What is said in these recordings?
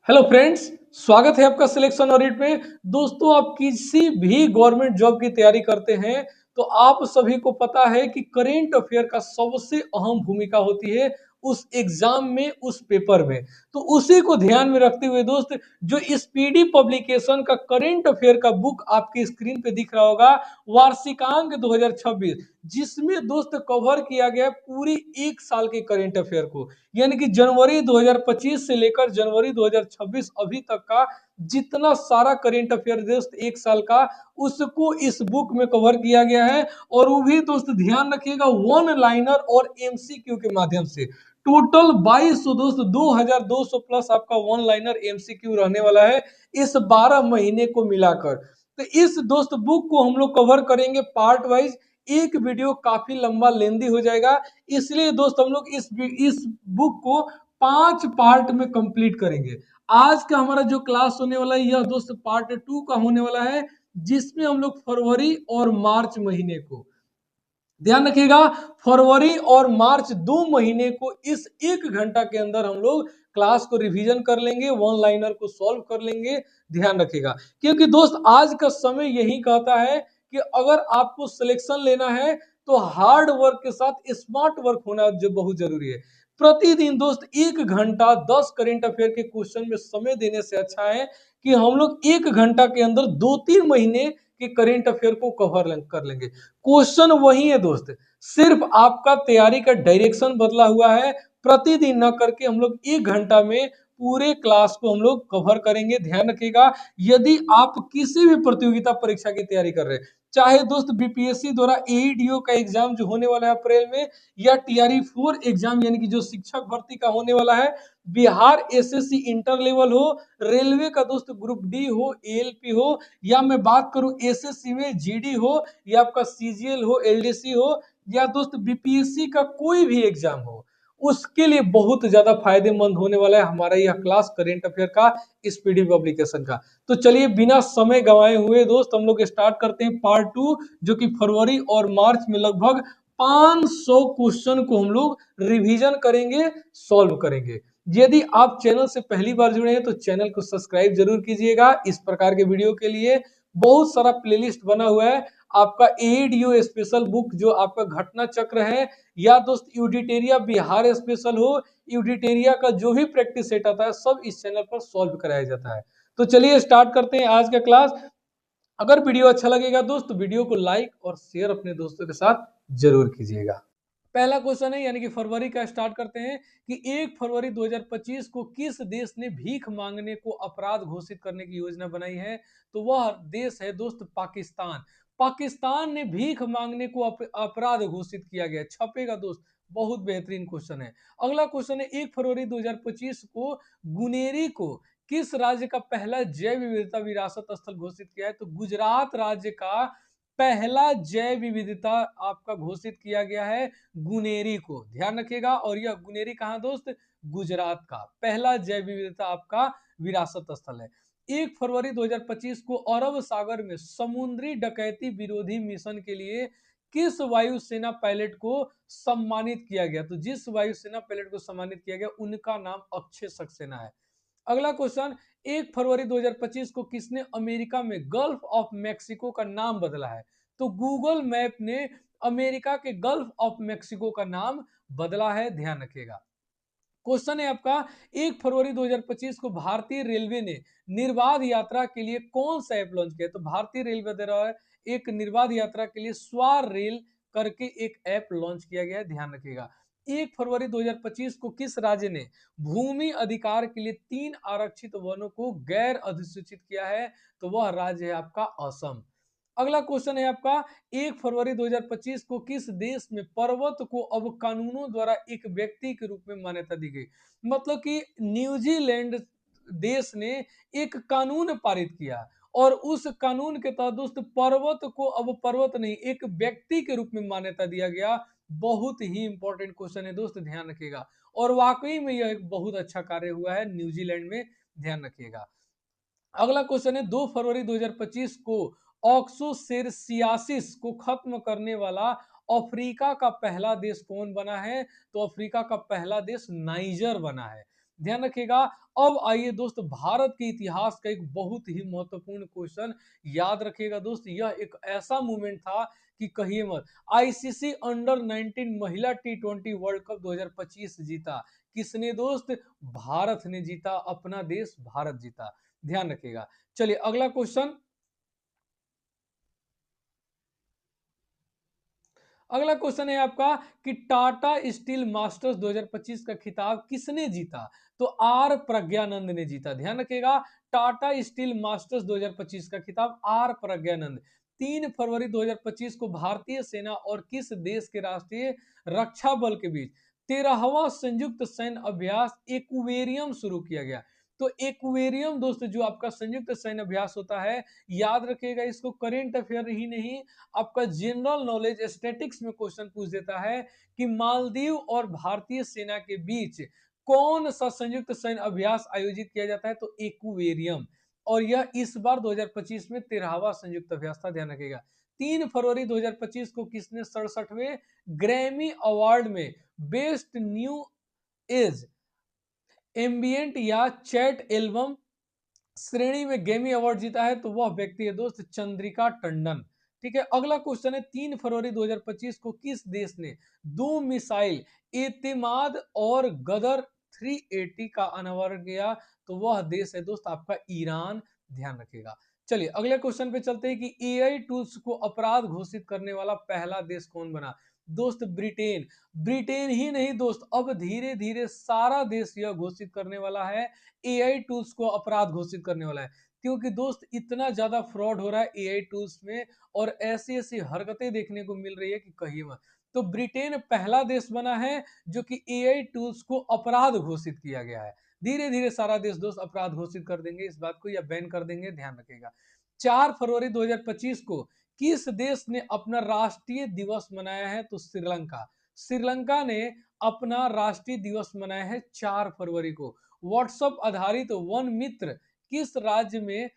Hello friends, स्वागत है आपका सिलेक्शन ऑडिट पे। दोस्तों, आप किसी भी गवर्नमेंट जॉब की तैयारी करते हैं तो आप सभी को पता है कि करेंट अफेयर का सबसे अहम भूमिका होती है उस एग्जाम में, उस पेपर में। तो उसी को ध्यान में रखते हुए दोस्त, जो स्पीडी पब्लिकेशन का करेंट अफेयर का बुक आपकी स्क्रीन पे दिख रहा होगा, वार्षिकांक 2026, जिसमें दोस्त कवर किया गया है पूरी एक साल के करेंट अफेयर को, यानी कि जनवरी 2025 से लेकर जनवरी 2026 अभी तक का जितना सारा करेंट अफेयर दोस्त एक साल का, उसको इस बुक में कवर किया गया है। और वो भी दोस्त ध्यान रखिएगा, वन लाइनर और एमसीक्यू के माध्यम से। टोटल 2200 दोस्त, 2200 प्लस आपका वन लाइनर एमसीक्यू रहने वाला है इस 12 महीने को मिलाकर। तो इस दोस्त बुक को हम लोग कवर करेंगे पार्ट वाइज। एक वीडियो काफी लंबा लेंदी हो जाएगा, इसलिए दोस्त हम लोग इस बुक को 5 पार्ट में कंप्लीट करेंगे। आज का हमारा जो क्लास होने वाला है यह दोस्त पार्ट 2 का होने वाला है, जिसमें हम लोग फरवरी और मार्च महीने को, ध्यान रखिएगा, फरवरी और मार्च 2 महीने को इस 1 घंटा के अंदर हम लोग क्लास को रिवीजन कर लेंगे, वन लाइनर को सॉल्व कर लेंगे। ध्यान रखिएगा, क्योंकि दोस्त आज का समय यही कहता है कि अगर आपको सिलेक्शन लेना है तो हार्ड वर्क के साथ स्मार्ट वर्क होना जो बहुत जरूरी है। प्रतिदिन दोस्त 1 घंटा 10 करेंट अफेयर के क्वेश्चन में समय देने से अच्छा है कि हम लोग 1 घंटा के अंदर 2-3 महीने के करेंट अफेयर को कवर कर लेंगे। क्वेश्चन वही है दोस्त, सिर्फ आपका तैयारी का डायरेक्शन बदला हुआ है। प्रतिदिन न करके हम लोग 1 घंटा में पूरे क्लास को हम लोग कवर करेंगे। ध्यान रखिएगा, यदि आप किसी भी प्रतियोगिता परीक्षा की तैयारी कर रहे हैं, चाहे दोस्त बीपीएससी द्वारा एईडीओ का एग्जाम जो होने वाला है अप्रैल में, या टीआरई 4 एग्जाम यानी कि जो शिक्षक भर्ती का होने वाला है, बिहार एसएससी इंटर लेवल हो, रेलवे का दोस्त ग्रुप डी हो, एएलपी हो, या मैं बात करूं एसएससी में जीडी हो, या आपका सीजीएल हो, एलडीसी हो, या दोस्त बीपीएससी का कोई भी एग्जाम हो, उसके लिए बहुत ज्यादा फायदेमंद होने वाला है हमारा यह क्लास करेंट अफेयर का, स्पीडी पब्लिकेशन का। तो चलिए बिना समय गंवाए हुए दोस्त हम लोग स्टार्ट करते हैं पार्ट 2, जो कि फरवरी और मार्च में लगभग 500 क्वेश्चन को हम लोग रिवीजन करेंगे, सॉल्व करेंगे। यदि आप चैनल से पहली बार जुड़े हैं तो चैनल को सब्सक्राइब जरूर कीजिएगा। इस प्रकार के वीडियो के लिए बहुत सारा प्लेलिस्ट बना हुआ है। आपका एडीओ स्पेशल बुक जो आपका घटना चक्र है, या दोस्त यूडिटेरिया बिहार स्पेशल हो, यूडिटेरिया का जो भी प्रैक्टिस सेट आता है सब इस चैनल पर सॉल्व कराया जाता है। तो चलिए स्टार्ट करते हैं आज का क्लास। अगर वीडियो अच्छा लगेगा दोस्त तो वीडियो को लाइक और शेयर अपने दोस्तों के साथ जरूर कीजिएगा। पहला क्वेश्चन है, यानी कि फरवरी का स्टार्ट करते हैं कि 1 फरवरी 2025 को किस देश ने भीख मांगने को अपराध घोषित करने की योजना बनाई है? तो वह देश है दोस्त पाकिस्तान। पाकिस्तान ने भीख मांगने को अपराध घोषित किया गया। छपेगा दोस्त, बहुत बेहतरीन क्वेश्चन है। अगला क्वेश्चन है, 1 फरवरी 2025 को गुनेरी को किस राज्य का पहला जैव विविधता विरासत स्थल घोषित किया है? तो गुजरात राज्य का पहला जैव विविधता आपका घोषित किया गया है गुनेरी को। ध्यान रखिएगा, और यह गुनेरी कहां दोस्त? गुजरात का पहला जैव विविधता आपका विरासत स्थल है। 1 फरवरी 2025 को अरब सागर में समुद्री डकैती विरोधी मिशन के लिए किस वायुसेना पायलट को सम्मानित किया गया? तो जिस वायुसेना पायलट को सम्मानित किया गया उनका नाम अक्षय सक्सेना है। अगला क्वेश्चन, 1 फरवरी 2025 को किसने अमेरिका में गल्फ ऑफ मैक्सिको का नाम बदला है? तो गूगल मैप ने अमेरिका के गल्फ ऑफ मैक्सिको का नाम बदला है। ध्यान रखिएगा। क्वेश्चन है आपका, 1 फरवरी 2025 को भारतीय रेलवे ने निर्बाध यात्रा के लिए कौन सा ऐप लॉन्च किया? तो भारतीय रेलवे द्वारा एक निर्बाध यात्रा के लिए स्वार रेल करके एक ऐप लॉन्च किया गया है। ध्यान रखिएगा। 1 फरवरी 2025 को किस राज्य ने भूमि अधिकार के लिए 3 आरक्षित वनों को गैर अधिसूचित किया है? तो वह राज्य है आपका असम। अगला क्वेश्चन है आपका, 1 फरवरी 2025 को किस देश में पर्वत को अब कानूनों द्वारा एक व्यक्ति के रूप में मान्यता दी गई? मतलब कि न्यूजीलैंड देश ने एक कानून पारित किया, और उस कानून के तहत दोस्त पर्वत को अब पर्वत नहीं एक व्यक्ति के रूप में मान्यता दिया गया। बहुत ही इंपॉर्टेंट क्वेश्चन है दोस्त, ध्यान रखिएगा। और वाकई में यह एक बहुत अच्छा कार्य हुआ है न्यूजीलैंड में। ध्यान रखिएगा। अगला क्वेश्चन है, 2 फरवरी 2025 को ऑक्सोसेरसियासिस को खत्म करने वाला अफ्रीका का पहला देश कौन बना है? तो अफ्रीका का पहला देश नाइजर बना है। ध्यान रखिएगा। अब आइए दोस्त भारत के इतिहास का एक बहुत ही महत्वपूर्ण क्वेश्चन, याद रखिएगा दोस्त, यह एक ऐसा मूवमेंट था कि कहिए मत। आईसीसी अंडर 19 महिला टी20 वर्ल्ड कप 2025 जीता किसने दोस्त? भारत ने जीता, अपना देश भारत जीता, ध्यान रखिएगा। चलिए अगला क्वेश्चन, अगला क्वेश्चन है आपका कि टाटा स्टील मास्टर्स 2025 का खिताब किसने जीता? तो आर प्रज्ञानंद ने जीता, ध्यान रखिएगा। टाटा स्टील मास्टर्स 2025 का खिताब आर प्रज्ञानंद। 3 फरवरी 2025 को भारतीय सेना और किस देश के राष्ट्रीय रक्षा बल के बीच 13वां संयुक्त सैन्य अभ्यास एक्वेरियम शुरू किया गया? तो एक्वेरियम दोस्त जो आपका संयुक्त सैन्य अभ्यास होता है, याद रखिएगा इसको, करेंट अफेयर ही नहीं आपका जनरल नॉलेज स्टैटिक्स में क्वेश्चन पूछ देता है कि मालदीव और भारतीय सेना के बीच कौन सा संयुक्त सैन्य अभ्यास आयोजित किया जाता है? तो एक्वेरियम। और यह इस बार 2025 में 13वां संयुक्त अभ्यास था, ध्यान रखिएगा। 3 फरवरी 2025 को किसने 67वें ग्रैमी अवार्ड में बेस्ट न्यू एज एम्बियंट या चैट एल्बम श्रेणी में ग्रैमी अवार्ड जीता है? तो वह व्यक्ति है दोस्त चंद्रिका टंडन। ठीक है, अगला क्वेश्चन है 3 फरवरी 2025 को किस देश ने 2 मिसाइल एतेमाद और गदर 380 का अनावरण किया? तो वह देश है दोस्त आपका ईरान, ध्यान रखिएगा। चलिए अगले क्वेश्चन पे चलते हैं कि एआई टूल्स को अपराध घोषित करने वाला पहला देश कौन बना? दोस्त ब्रिटेन। ब्रिटेन ही नहीं दोस्त, अब धीरे धीरे सारा देश यह घोषित करने वाला है, एआई टूल्स को अपराध घोषित करने वाला है। क्योंकि दोस्त इतना ज्यादा फ्रॉड हो रहा है एआई टूल्स में और ऐसी ऐसी हरकतें देखने को मिल रही है कि कहिए मत। तो ब्रिटेन पहला देश बना है जो कि एआई टूल्स को अपराध घोषित किया गया है। धीरे धीरे सारा देश दोस्त अपराध घोषित कर देंगे इस बात को, या बैन कर देंगे, ध्यान रखिएगा। 4 फरवरी 2025 को किस देश ने अपना राष्ट्रीय दिवस मनाया है? तो श्रीलंका। श्रीलंका ने अपना राष्ट्रीय दिवस मनाया है 4 फरवरी को। व्हाट्सएप आधारित वन मित्र किस राज्य में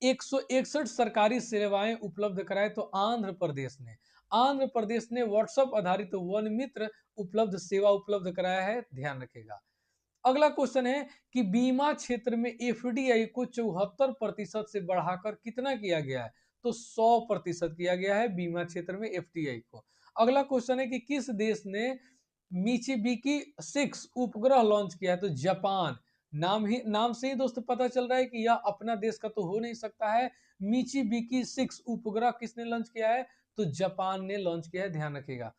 161 सरकारी सेवाएं उपलब्ध कराए? तो आंध्र प्रदेश ने। आंध्र प्रदेश ने व्हाट्सएप आधारित वन मित्र उपलब्ध सेवा उपलब्ध कराया है, ध्यान रखेगा। अगला क्वेश्चन है कि बीमा क्षेत्र में एफडीआई को 74% से बढ़ाकर कितना किया गया है? तो 100% किया गया है बीमा क्षेत्र में एफडीआई को। अगला क्वेश्चन है कि किस देश ने मिचिबिकी 6 उपग्रह लॉन्च किया है? तो जापान। नाम से ही दोस्त पता चल रहा है कि यह अपना देश का तो हो नहीं सकता है। मिचिबिकी 6 उपग्रह किसने लॉन्च किया है? तो जापान ने लॉन्च किया है, ध्यान रखिएगा।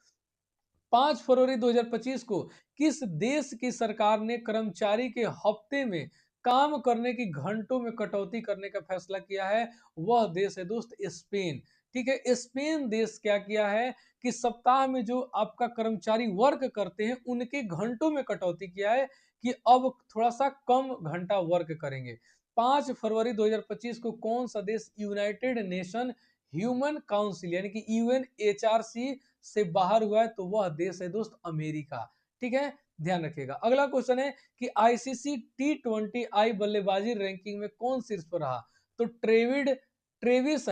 5 फरवरी 2025 को किस देश की सरकार ने कर्मचारी के हफ्ते में काम करने की घंटों में कटौती करने का फैसला किया है? वह देश है दोस्त स्पेन। ठीक है, स्पेन देश क्या किया है कि सप्ताह में जो आपका कर्मचारी वर्क करते हैं उनके घंटों में कटौती किया है कि अब थोड़ा सा कम घंटा वर्क करेंगे। 5 फरवरी 2025 को कौन सा देश यूनाइटेड नेशन ह्यूमन काउंसिल यानी कि यूएनएचआरसी से बाहर हुआ है? तो वह देश है दोस्त अमेरिका। ठीक है, ध्यान रखिएगा। अगला क्वेश्चन है कि आईसीसी T20 बल्लेबाजी रैंकिंग में कौन शीर्ष पर रहा? तो ट्रेविस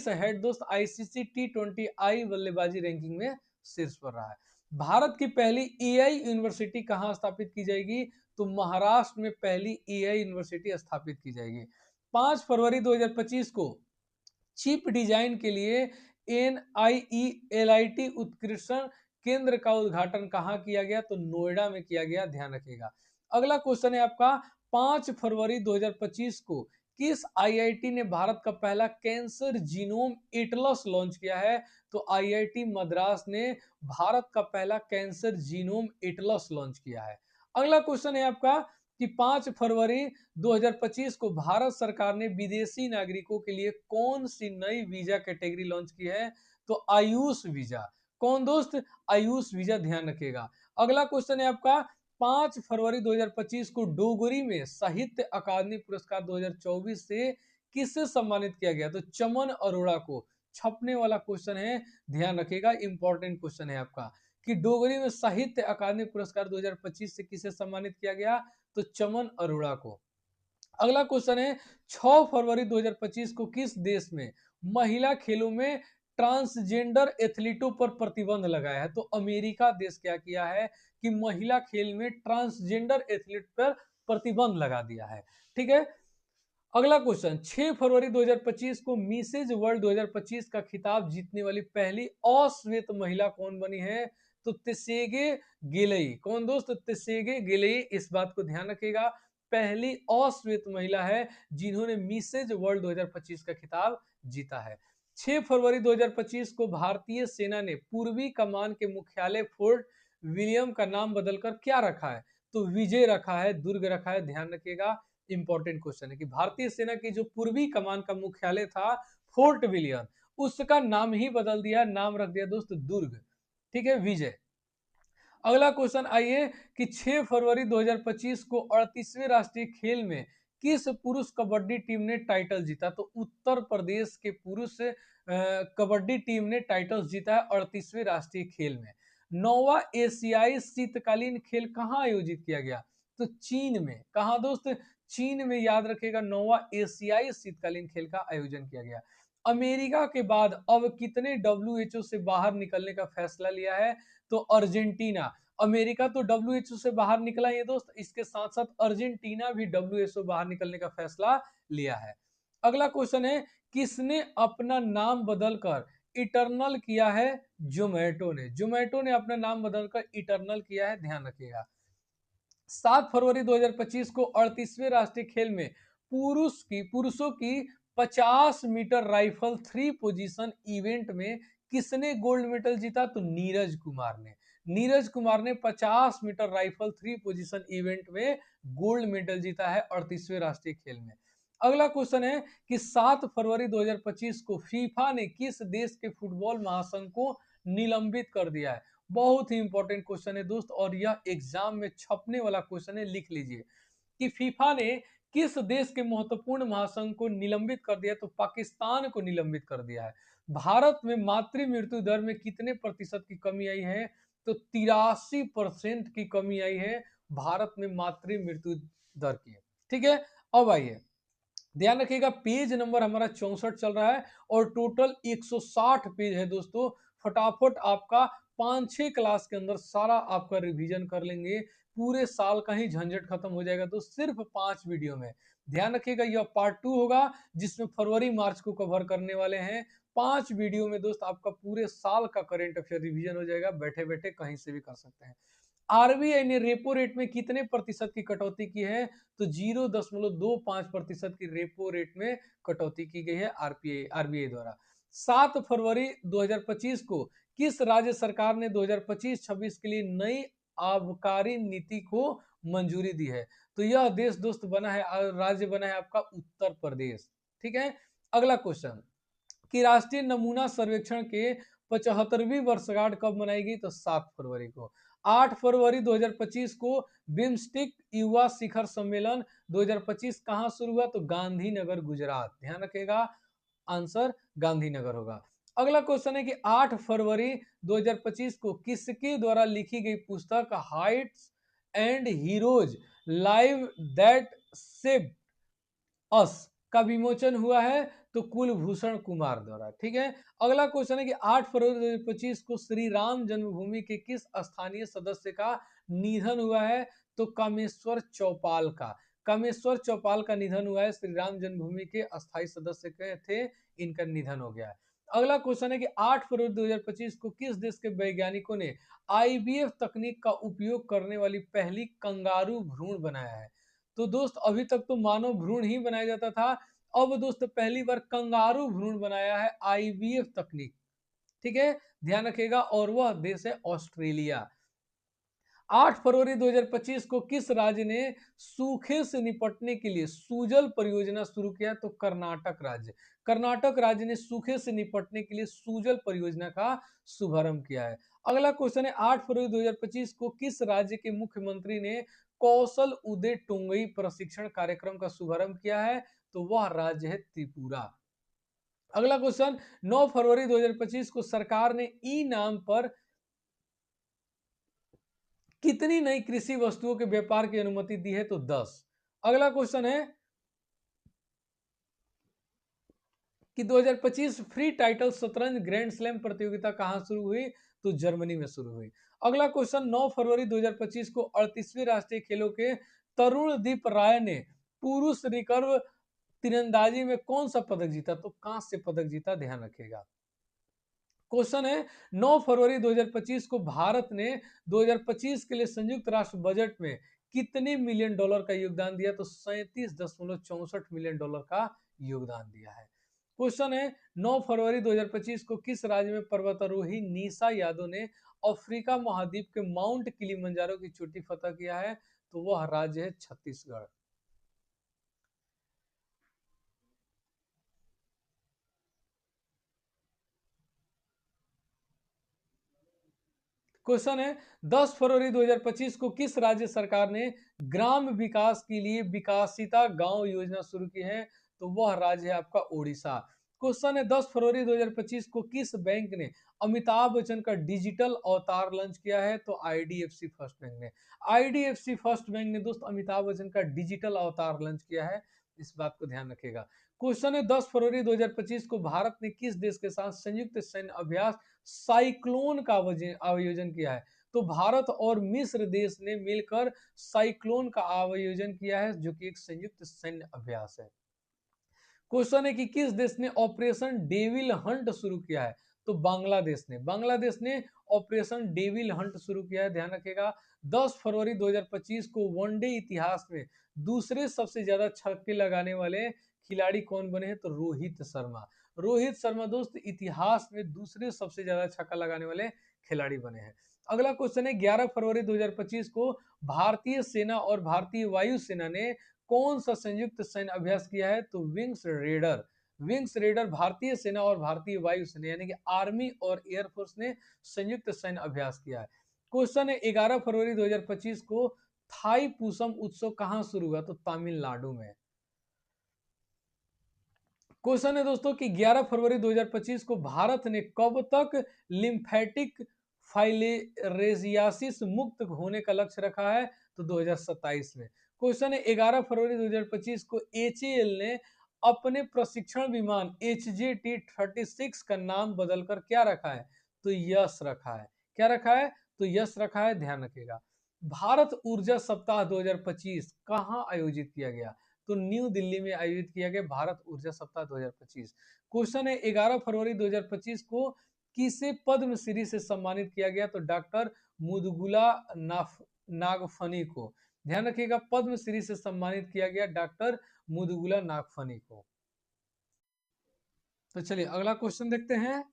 हेड दोस्त आईसीसी T20 बल्लेबाजी रैंकिंग में शीर्ष पर रहा है। भारत की पहली एआई यूनिवर्सिटी कहां स्थापित की जाएगी? तो महाराष्ट्र में पहली एआई यूनिवर्सिटी स्थापित की जाएगी। 5 फरवरी 2025 को चिप डिजाइन के लिए NIELIT उत्कृष्ण केंद्र का उद्घाटन कहां किया गया? तो नोएडा में किया गया, ध्यान रखिएगा। अगला क्वेश्चन है आपका 5 फरवरी 2025 को किस आईआईटी ने भारत का पहला कैंसर जीनोम एटलस लॉन्च किया है? तो आईआईटी मद्रास ने भारत का पहला कैंसर जीनोम एटलस लॉन्च किया है। अगला क्वेश्चन है आपका कि 5 फरवरी 2025 को भारत सरकार ने विदेशी नागरिकों के लिए कौन सी नई वीजा कैटेगरी लॉन्च की है? तो आयुष वीजा। कौन दोस्त? आयुष वीजा, ध्यान रखिएगा। अगला क्वेश्चन है आपका 5 फरवरी 2025 को डोगरी में साहित्य अकादमी पुरस्कार 2024 से किससे सम्मानित किया गया? तो चमन अरोड़ा को। छपने वाला क्वेश्चन है, ध्यान रखिएगा, इंपॉर्टेंट क्वेश्चन है आपका कि डोगरी में साहित्य अकादमी पुरस्कार 2025 से किसे सम्मानित किया गया? तो चमन अरोड़ा को। अगला क्वेश्चन है 6 फरवरी 2025 को किस देश में महिला खेलों में ट्रांसजेंडर एथलीटों पर प्रतिबंध लगाया है। तो अमेरिका देश क्या किया है कि महिला खेल में ट्रांसजेंडर एथलीट पर प्रतिबंध लगा दिया है। ठीक है, अगला क्वेश्चन, 6 फरवरी 2025 को मिसेज वर्ल्ड 2025 का खिताब जीतने वाली पहली अश्वेत महिला कौन बनी है? तो त्सेगे गेलई। कौन दोस्त? त्सेगे गेलई। इस बात को ध्यान रखिएगा, पहली अश्वेत महिला है जिन्होंने मिसेज वर्ल्ड 2025 का खिताब जीता है। 6 फरवरी 2025 को भारतीय सेना ने पूर्वी कमान के मुख्यालय फोर्ट विलियम का नाम बदलकर क्या रखा है? तो विजय रखा है, दुर्ग रखा है, ध्यान रखिएगा, इंपॉर्टेंट क्वेश्चन है कि भारतीय सेना की जो पूर्वी कमान का मुख्यालय था फोर्ट विलियम, उसका नाम ही बदल दिया, नाम रख दिया दोस्त दुर्ग। ठीक है, विजय। अगला क्वेश्चन आइए कि 6 फरवरी 2025 को 38वें राष्ट्रीय खेल में किस पुरुष कबड्डी टीम ने टाइटल जीता? तो उत्तर प्रदेश के पुरुष कबड्डी टीम ने टाइटल जीता है 38वें राष्ट्रीय खेल में। 9वां एशियाई शीतकालीन खेल कहां आयोजित किया गया? तो चीन में। कहां दोस्त? चीन में, याद रखिएगा, 9वां एशियाई शीतकालीन खेल का आयोजन किया गया। अमेरिका के बाद अब कितने डब्ल्यूएचओ से बाहर निकलने का फैसला लिया है? तो अर्जेंटीना। अमेरिका तो डब्ल्यूएचओ से बाहर निकला है दोस्त, इसके साथ साथ अर्जेंटीना भी डब्ल्यूएचओ बाहर निकलने का फैसला लिया है। अगला क्वेश्चन है, किसने अपना नाम बदलकर इटरनल किया है? जोमेटो ने। जोमेटो ने अपना नाम बदलकर इटरनल किया है, ध्यान रखिएगा। 7 फरवरी 2025 को 38वें राष्ट्रीय खेल में पुरुषों की 50 मीटर राइफल 3 पोजीशन इवेंट में किसने गोल्ड मेडल जीता? तो नीरज कुमार ने। नीरज कुमार ने 50 मीटर राइफल 3 पोजीशन इवेंट में गोल्ड मेडल जीता है 38वें राष्ट्रीय खेल में। अगला क्वेश्चन है कि 7 फरवरी 2025 को फीफा ने किस देश के फुटबॉल महासंघ को निलंबित कर दिया है? बहुत ही इंपॉर्टेंट क्वेश्चन है दोस्त, और यह एग्जाम में छपने वाला क्वेश्चन है, लिख लीजिए कि फीफा ने किस देश के महत्वपूर्ण महासंघ को निलंबित कर दिया? तो पाकिस्तान को निलंबित कर दिया है। भारत में मातृ मृत्यु दर में कितने प्रतिशत की कमी आई है? तो 83% की कमी आई है भारत में मातृ मृत्यु दर की। ठीक है, अब आइए, ध्यान रखिएगा, पेज नंबर हमारा 64 चल रहा है और टोटल 160 पेज है दोस्तों। फटाफट आपका 5-6 क्लास के अंदर सारा आपका रिवीजन कर लेंगे, पूरे साल का ही झंझट खत्म हो जाएगा तो सिर्फ 5 वीडियो में। ध्यान रखिएगा, यह पार्ट 2 होगा जिसमें फरवरी मार्च को कवर करने वाले हैं। 5 वीडियो में दोस्त आपका पूरे साल का करंट अफेयर रिवीजन हो जाएगा, बैठे बैठे कहीं से भी कर सकते हैं। आरबीआई ने रेपो रेट में कितने प्रतिशत की कटौती की है? तो 0.25% की रेपो रेट में कटौती की गई है आरबीआई द्वारा। 7 फरवरी 2025 को किस राज्य सरकार ने 2025-26 के लिए नई आबकारी नीति को मंजूरी दी है? तो यह देश दोस्त बना है, राज्य बना है आपका उत्तर प्रदेश। ठीक है, अगला क्वेश्चन कि राष्ट्रीय नमूना सर्वेक्षण के 75वीं वर्षगांठ कब मनाएगी? तो 7 फरवरी को। 8 फरवरी 2025 को बिम्स्टिक युवा शिखर सम्मेलन 2025 कहां शुरू हुआ? तो गांधीनगर, गुजरात। ध्यान रखिएगा, आंसर गांधीनगर होगा। अगला क्वेश्चन है कि 8 फरवरी 2025 को किसके द्वारा लिखी गई पुस्तक Heights and heroes live that saved us का विमोचन हुआ है? तो कुलभूषण कुमार द्वारा। ठीक है, अगला क्वेश्चन है कि 8 फरवरी 2025 को श्री राम जन्मभूमि के किस स्थानीय सदस्य का निधन हुआ है? तो कामेश्वर चौपाल का। कामेश्वर चौपाल का निधन हुआ है, श्री राम जन्मभूमि के अस्थायी सदस्य के थे, इनका निधन हो गया है। अगला क्वेश्चन है कि 8 फरवरी 2025 को किस देश के वैज्ञानिकों ने आईवीएफ तकनीक का उपयोग करने वाली पहली कंगारू भ्रूण बनाया है? तो दोस्त अभी तक तो मानव भ्रूण ही बनाया जाता था, अब दोस्त पहली बार कंगारू भ्रूण बनाया है आईवीएफ तकनीक। ठीक है, ध्यान रखिएगा, और वह देश है ऑस्ट्रेलिया। 8 फरवरी 2025 को किस राज्य ने सूखे से निपटने के लिए सूजल परियोजना शुरू किया? तो कर्नाटक राज्य। कर्नाटक राज्य ने सूखे से निपटने के लिए सूजल परियोजना का शुभारंभ किया है। अगला क्वेश्चन है, 8 फरवरी 2025 को किस राज्य के मुख्यमंत्री ने कौशल उदय टोंगई प्रशिक्षण कार्यक्रम का शुभारंभ किया है? तो वह राज्य है त्रिपुरा। अगला क्वेश्चन, 9 फरवरी 2025 को सरकार ने ई नाम पर कितनी नई कृषि वस्तुओं के व्यापार की अनुमति दी है? तो 10। अगला क्वेश्चन है कि 2025 फ्री टाइटल शतरंज ग्रैंड स्लैम प्रतियोगिता कहां शुरू हुई? तो जर्मनी में शुरू हुई। अगला क्वेश्चन, 9 फरवरी 2025 को 38वें राष्ट्रीय खेलों के तरुणदीप राय ने पुरुष रिकर्व तीरंदाजी में कौन सा पदक जीता? तो कांस्य पदक जीता, ध्यान रखिएगा। क्वेश्चन है, 9 फरवरी 2025 को भारत ने 2025 के लिए संयुक्त राष्ट्र बजट में कितने मिलियन डॉलर का योगदान दिया? तो 37.64 मिलियन डॉलर का योगदान दिया है। क्वेश्चन है, 9 फरवरी 2025 को किस राज्य में पर्वतारोही निशा यादव ने अफ्रीका महाद्वीप के माउंट किलिमंजारो की चोटी फतह किया है? तो वह राज्य है छत्तीसगढ़। क्वेश्चन है, 10 फरवरी 2025 को किस राज्य सरकार ने ग्राम विकास के लिए विकासिता गांव योजना शुरू की है? तो वह राज्य है आपका ओडिशा। क्वेश्चन है, 10 फरवरी 2025 को किस बैंक ने अमिताभ बच्चन का डिजिटल अवतार लॉन्च किया है? तो आईडीएफसी फर्स्ट बैंक ने। आईडीएफसी फर्स्ट बैंक ने दोस्त अमिताभ बच्चन का डिजिटल अवतार लॉन्च किया है, इस बात को ध्यान रखिएगा। क्वेश्चन है, 10 फरवरी 2025 को भारत ने किस देश के साथ संयुक्त सैन्य अभ्यास साइक्लोन का आयोजन किया है? तो भारत और मिस्र देश ने मिलकर साइक्लोन का आयोजन किया है, जो कि एक संयुक्त सैन्य अभ्यास है। क्वेश्चन है कि किस देश ने ऑपरेशन डेविल हंट शुरू किया है? तो बांग्लादेश ने। बांग्लादेश ने ऑपरेशन डेविल हंट शुरू किया है, ध्यान रखिएगा। 10 फरवरी 2025 को वनडे इतिहास में दूसरे सबसे ज्यादा छक्के लगाने वाले खिलाड़ी कौन बने हैं? तो रोहित शर्मा। रोहित शर्मा दोस्त इतिहास में दूसरे सबसे ज्यादा छक्का लगाने वाले खिलाड़ी बने हैं। अगला क्वेश्चन है, 11 फरवरी 2025 को भारतीय सेना और भारतीय वायुसेना ने कौन सा संयुक्त सैन्य अभ्यास किया है? तो विंग्स रेडर। विंग्स रेडर भारतीय सेना और भारतीय वायुसेना यानी कि आर्मी और एयरफोर्स ने संयुक्त सैन्य अभ्यास किया है। क्वेश्चन है, 11 फरवरी 2025 को थाई पूसम उत्सव कहां शुरू हुआ? तो तमिलनाडु में। क्वेश्चन है दोस्तों कि 11 फरवरी 2025 को भारत ने कब तक लिम्फेटिक फाइलेरेजियासिस मुक्त होने का लक्ष्य रखा है? तो 2027 में। क्वेश्चन है, 11 फरवरी 2025 को एचएएल ने अपने प्रशिक्षण विमान HJT-36 का नाम बदलकर क्या रखा है? तो यश रखा है। क्या रखा है? तो यश रखा है, ध्यान रखिएगा। भारत ऊर्जा सप्ताह 2025 कहां आयोजित किया गया? तो न्यू दिल्ली में आयोजित किया गया भारत ऊर्जा सप्ताह 2025। क्वेश्चन है, 11 फरवरी 2025 को किसे पद्मश्री से सम्मानित किया गया? तो डॉक्टर मुदगुला नागफनी को। ध्यान रखिएगा, पद्मश्री से सम्मानित किया गया डॉक्टर मुदगुला नागफनी को। तो चलिए अगला क्वेश्चन देखते हैं।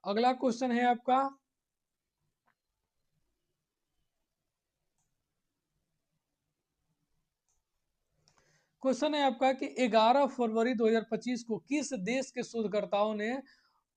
अगला क्वेश्चन है आपका, क्वेश्चन है आपका कि 11 फरवरी 2025 को किस देश के शोधकर्ताओं ने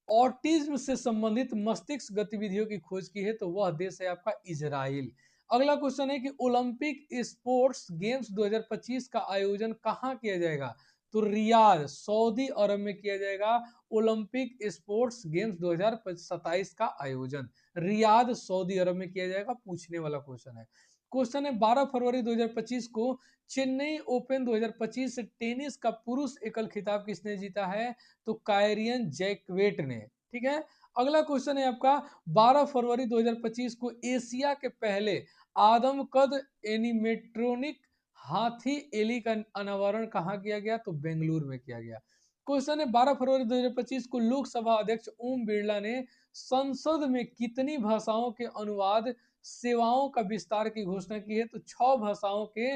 ऑटिज्म से संबंधित मस्तिष्क गतिविधियों की खोज की है? तो वह देश है आपका इजराइल। अगला क्वेश्चन है कि ओलंपिक स्पोर्ट्स गेम्स 2025 का आयोजन कहां किया जाएगा? तो रियाद सऊदी अरब में किया जाएगा। ओलंपिक स्पोर्ट्स गेम्स 2027 का आयोजन रियाद सऊदी अरब में किया जाएगा, पूछने वाला क्वेश्चन है। क्वेश्चन है, 12 फरवरी 2025 को चेन्नई ओपन 2025 टेनिस का पुरुष एकल खिताब किसने जीता है? तो कायरियन जैकवेट ने। ठीक है। अगला क्वेश्चन है आपका, 12 फरवरी 2025 को एशिया के पहले आदमकद एनिमेट्रोनिक हाथी एली का अनावरण कहाँ किया गया? तो बेंगलुरु में किया गया। क्वेश्चन है, 12 फरवरी 2025 को लोकसभा अध्यक्ष ओम बिरला ने संसद में कितनी भाषाओं के अनुवाद सेवाओं का विस्तार की घोषणा की है? तो 6 भाषाओं के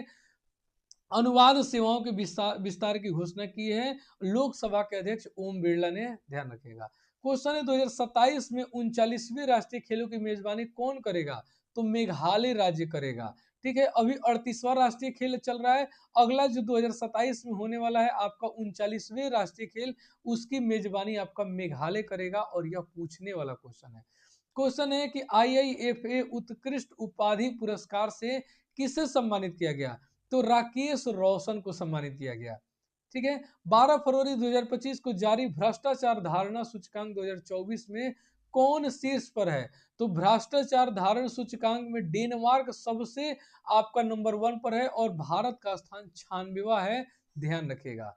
अनुवाद सेवाओं के विस्तार की घोषणा की है लोकसभा के अध्यक्ष ओम बिरला ने, ध्यान रखेगा। क्वेश्चन है, 2027 में 39वें राष्ट्रीय खेलों की मेजबानी कौन करेगा? तो मेघालय राज्य करेगा। ठीक है, अभी 38वां राष्ट्रीय खेल चल रहा है। अगला जो 2027 में होने वाला है आपका 39वें राष्ट्रीय खेल, उसकी मेजबानी आपका मेघालय करेगा, और यह पूछने वाला क्वेश्चन है। क्वेश्चन है कि आईआईएफए उत्कृष्ट उपाधि पुरस्कार से किसे सम्मानित किया गया? तो राकेश रोशन को सम्मानित किया गया। ठीक है। 12 फरवरी 2025 को जारी भ्रष्टाचार धारणा सूचकांक 2024 में कौन शीर्ष पर है? तो भ्रष्टाचार धारण सूचकांक में डेनमार्क सबसे आपका नंबर 1 पर है, और भारत का स्थान 96वां है, ध्यान रखिएगा।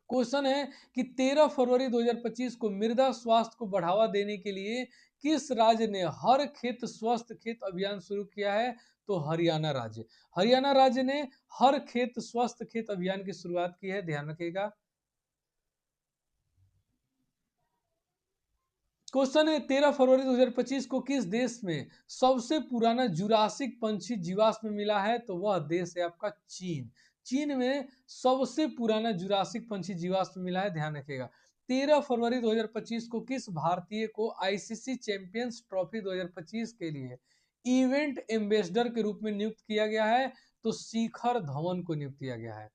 क्वेश्चन है कि 13 फरवरी 2025 को मृदा स्वास्थ्य को बढ़ावा देने के लिए किस राज्य ने हर खेत स्वस्थ खेत अभियान शुरू किया है? तो हरियाणा राज्य। हरियाणा राज्य ने हर खेत स्वस्थ खेत अभियान की शुरुआत की है, ध्यान रखिएगा। क्वेश्चन है 13 फरवरी 2025 को किस देश में सबसे पुराना जुरासिक पंछी जीवाश्म मिला है? तो वह देश है आपका चीन। चीन में सबसे पुराना जुरासिक पंछी जीवाश्म मिला है, ध्यान रखिएगा। 13 फरवरी 2025 को किस भारतीय को आईसीसी चैंपियंस ट्रॉफी 2025 के लिए इवेंट एम्बेसडर के रूप में नियुक्त किया गया है? तो शिखर धवन को नियुक्त किया गया है।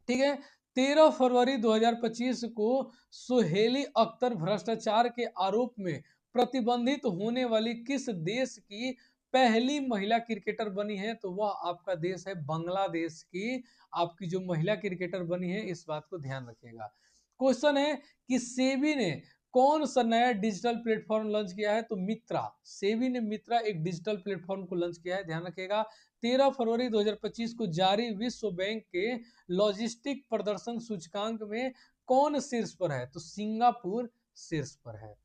ठीक है। 13 फरवरी 2025 को सुहेली अख्तर भ्रष्टाचार के आरोप में प्रतिबंधित होने वाली किस देश की पहली महिला क्रिकेटर बनी है? तो वह आपका देश है बांग्लादेश की आपकी जो महिला क्रिकेटर बनी है, इस बात को ध्यान रखिएगा। क्वेश्चन है कि सेबी ने कौन सा नया डिजिटल प्लेटफॉर्म लॉन्च किया है? तो मित्रा। सेबी ने मित्रा एक डिजिटल प्लेटफॉर्म को लॉन्च किया है, ध्यान रखिएगा। 13 फरवरी 2025 को जारी विश्व बैंक के लॉजिस्टिक प्रदर्शन सूचकांक में कौन शीर्ष पर है? तो सिंगापुर शीर्ष पर है।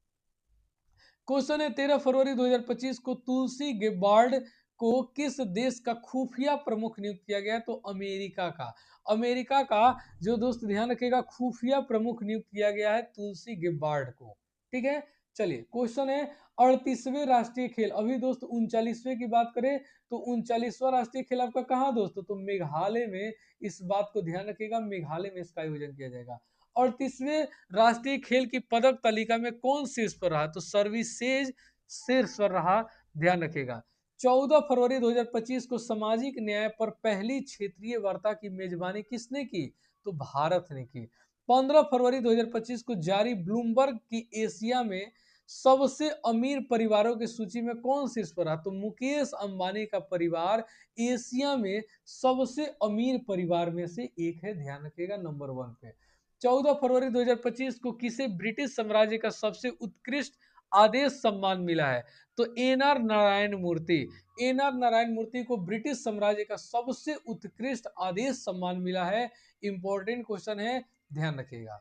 क्वेश्चन है 13 फरवरी 2025 को तुलसी गेबार्ड को किस देश का खुफिया प्रमुख नियुक्त किया गया? तो अमेरिका का। अमेरिका का जो दोस्त ध्यान रखिएगा खुफिया प्रमुख नियुक्त किया गया है तुलसी गेबार्ड को। ठीक है। चलिए क्वेश्चन है 38वें राष्ट्रीय खेल, अभी दोस्त 39वें की बात करें तो 39वां राष्ट्रीय खेल आपका कहाँ दोस्तों? तो मेघालय में। इस बात को ध्यान रखिएगा, मेघालय में इसका आयोजन किया जाएगा। 38वें राष्ट्रीय खेल की पदक तालिका में कौन शीर्ष पर रहा? तो सर्विसेज शीर्ष पर रहा, ध्यान रखिएगा। 14 फरवरी 2025 को सामाजिक न्याय पर पहली क्षेत्रीय वार्ता की मेजबानी किसने की? तो भारत ने की। 15 फरवरी 2025 को जारी ब्लूमबर्ग की एशिया में सबसे अमीर परिवारों की सूची में कौन शीर्ष पर रहा? तो मुकेश अंबानी का परिवार एशिया में सबसे अमीर परिवार में से एक है, ध्यान रखिएगा, नंबर 1 पे। 14 फरवरी 2025 को किसे ब्रिटिश साम्राज्य का सबसे उत्कृष्ट आदेश सम्मान मिला है? तो एनआर नारायण मूर्ति। एनआर नारायण मूर्ति को ब्रिटिश साम्राज्य का सबसे उत्कृष्ट आदेश सम्मान मिला है। इंपॉर्टेंट क्वेश्चन है, ध्यान रखिएगा।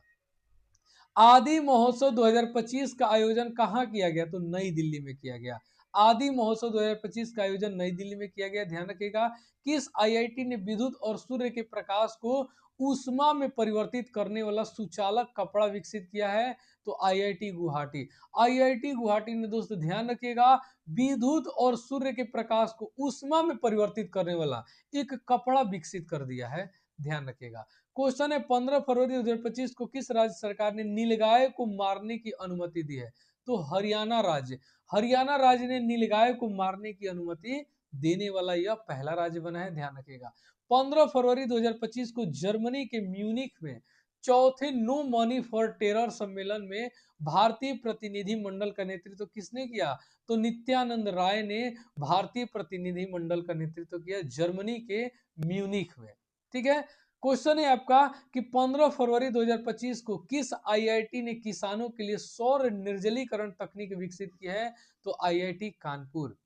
आदि महोत्सव 2025 का आयोजन कहाँ किया गया? तो नई दिल्ली में किया गया। आदि महोत्सव 2025 का आयोजन नई दिल्ली में किया गया, ध्यान रखिएगा। किस आईआईटी ने विद्युत और सूर्य के प्रकाश को ऊष्मा में परिवर्तित करने वाला सुचालक कपड़ा विकसित किया है? तो आईआईटी गुवाहाटी। आईआईटी गुवाहाटी ने दोस्तों ध्यान रखिएगा विद्युत और सूर्य के प्रकाश को ऊष्मा में परिवर्तित करने वाला एक कपड़ा विकसित कर दिया है, ध्यान रखिएगा। क्वेश्चन है 15 फरवरी 2025 को किस राज्य सरकार ने नीलगाय को मारने की अनुमति दी है? तो हरियाणा राज्य। हरियाणा राज्य ने नीलगाय को मारने की अनुमति देने वाला यह पहला राज्य बना है, ध्यान रखिएगा। 15 फरवरी 2025 को जर्मनी के म्यूनिख में चौथे नो मनी फॉर टेरर सम्मेलन में भारतीय प्रतिनिधि मंडल का नेतृत्व किसने किया? तो नित्यानंद राय ने भारतीय प्रतिनिधि मंडल का नेतृत्व किया जर्मनी के म्यूनिख में। ठीक है। क्वेश्चन है आपका कि 15 फरवरी 2025 को किस आईआईटी ने किसानों के लिए सौर निर्जलीकरण तकनीक विकसित की है? तो आईआईटी कानपुर।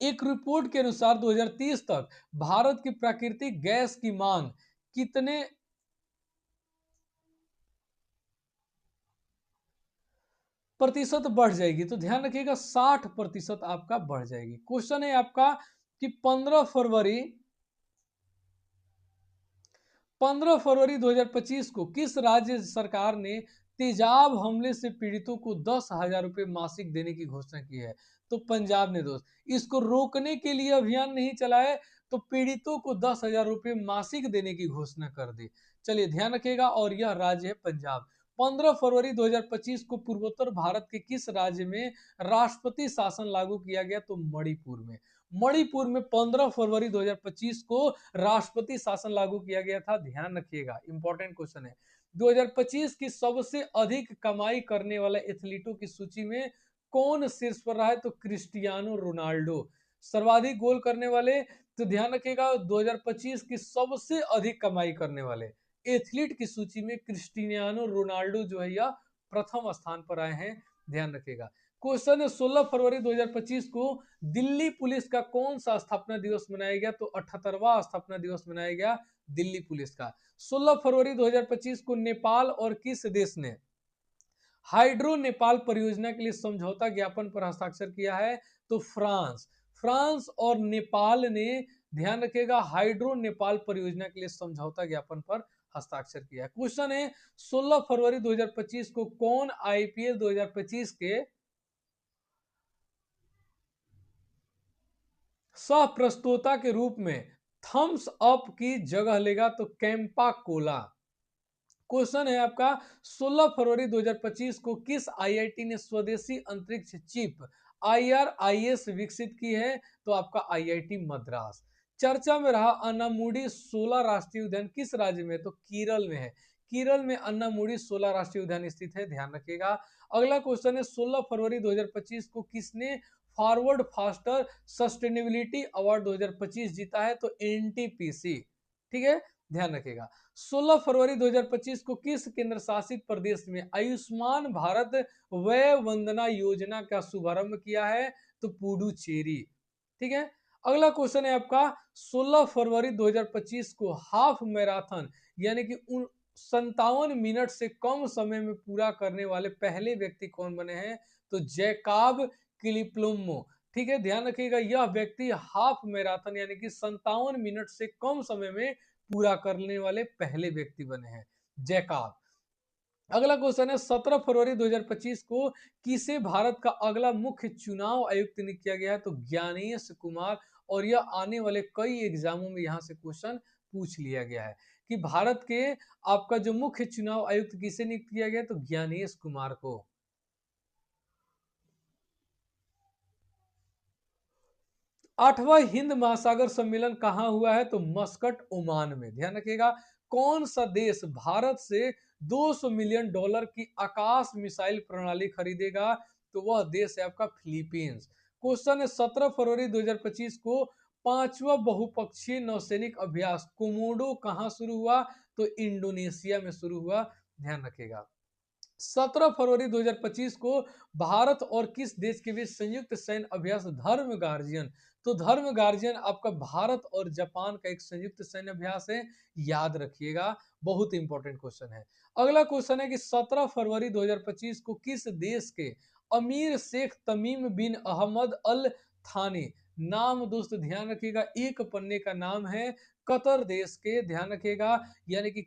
एक रिपोर्ट के अनुसार 2030 तक भारत की प्राकृतिक गैस की मांग कितने प्रतिशत बढ़ जाएगी? तो ध्यान रखिएगा 60% आपका बढ़ जाएगी। क्वेश्चन है आपका कि 15 फरवरी 2025 को किस राज्य सरकार ने तेजाब हमले से पीड़ितों को 10,000 रुपए मासिक देने की घोषणा की है? तो पंजाब ने दोस्त। इसको रोकने के लिए अभियान नहीं चलाए तो पीड़ितों को 10,000 रुपए मासिक देने की घोषणा कर दी। चलिए ध्यान रखिएगा, और यह राज्य है पंजाब। 15 फरवरी 2025 को पूर्वोत्तर भारत के किस राज्य में राष्ट्रपति शासन लागू किया गया? तो मणिपुर में। मणिपुर में 15 फरवरी 2025 को राष्ट्रपति शासन लागू किया गया था, ध्यान रखिएगा, इंपॉर्टेंट क्वेश्चन है। 2025 की सबसे अधिक कमाई करने वाले एथलीटों की सूची में कौन शीर्ष पर रहा है? तो क्रिस्टियानो रोनाल्डो सर्वाधिक गोल करने वाले। तो ध्यान रखिएगा 2025 की सबसे अधिक कमाई करने वाले एथलीट की सूची में क्रिस्टियानो रोनाल्डो जो है यह प्रथम स्थान पर आए हैं, ध्यान रखिएगा। क्वेश्चन है 16 फरवरी 2025 को दिल्ली पुलिस का कौन सा स्थापना दिवस मनाया गया? तो 78वां स्थापना दिवस मनाया गया दिल्ली पुलिस का। 16 फरवरी 2025 को नेपाल और किस देश ने हाइड्रो नेपाल परियोजना के लिए समझौता ज्ञापन पर हस्ताक्षर किया है? तो फ्रांस। फ्रांस और नेपाल ने, ध्यान रखिएगा, हाइड्रो नेपाल परियोजना के लिए समझौता ज्ञापन पर हस्ताक्षर किया है। क्वेश्चन है 16 फरवरी 2025 को कौन आईपीएल 2025 के सह प्रस्तोता के रूप में थम्स अप की जगह लेगा? तो कैंपा कोला। क्वेश्चन है आपका 16 फरवरी 2025 को किस आईआईटी ने स्वदेशी अंतरिक्ष चिप आईआरआईएस विकसित की है? तो आपका आईआईटी मद्रास। चर्चा में रहा अन्नामुडी 16 राष्ट्रीय उद्यान किस राज्य में? तो केरल में है। केरल में अन्नामुडी 16 राष्ट्रीय उद्यान स्थित है, ध्यान रखिएगा। अगला क्वेश्चन है 16 फरवरी 2025 को किसने फॉरवर्ड फास्टर सस्टेनेबिलिटी अवार्ड 2025 जीता है? तो एनटीपीसी। ठीक है, ध्यान रखिएगा। 16 फरवरी 2025 को किस केंद्र शासित प्रदेश में आयुष्मान भारत वय वंदना योजना का शुभारंभ किया है? तो पुडुचेरी। ठीक है, अगला क्वेश्चन है आपका 16 फरवरी 2025 को हाफ मैराथन यानी कि 57 मिनट से कम समय में पूरा करने वाले पहले व्यक्ति कौन बने हैं? तो जैकाब किलिप्लोमो। ठीक है, ध्यान रखिएगा, यह व्यक्ति हाफ मैराथन यानी कि 57 मिनट से कम समय में पूरा करने वाले पहले व्यक्ति बने हैं, जैकाब। अगला क्वेश्चन है 17 फरवरी 2025 को किसे भारत का अगला मुख्य चुनाव आयुक्त नियुक्त किया गया है? तो ज्ञानेश कुमार। और यह आने वाले कई एग्जामों में यहां से क्वेश्चन पूछ लिया गया है कि भारत के आपका जो मुख्य चुनाव आयुक्त किसे नियुक्त किया गया? तो ज्ञानेश कुमार को। 8वां हिंद महासागर सम्मेलन कहां हुआ है? तो मस्कट, ओमान में। ध्यान रखिएगा, कौन सा देश भारत से 200 मिलियन डॉलर की आकाश मिसाइल प्रणाली खरीदेगा? तो वह देश है आपका फिलीपींस। क्वेश्चन है 17 फरवरी 2025 को पांचवा बहुपक्षीय नौसैनिक अभ्यास कोमोडो कहां शुरू हुआ? तो इंडोनेशिया में शुरू हुआ, ध्यान रखिएगा। 17 फरवरी 2025 को भारत और किस देश के बीच संयुक्त सैन्य अभ्यास धर्म गार्जियन? तो धर्म गार्जियन आपका भारत और जापान का एक संयुक्त सैन्य अभ्यास है, याद रखिएगा, बहुत इंपॉर्टेंट क्वेश्चन है। अगला क्वेश्चन है कि 17 फरवरी 2025 को किस देश के अमीर शेख तमीम बिन अहमद अल थानी, नाम दोस्त ध्यान रखिएगा, एक पन्ने का नाम है, कतर देश के, ध्यान रखिएगा, यानी कि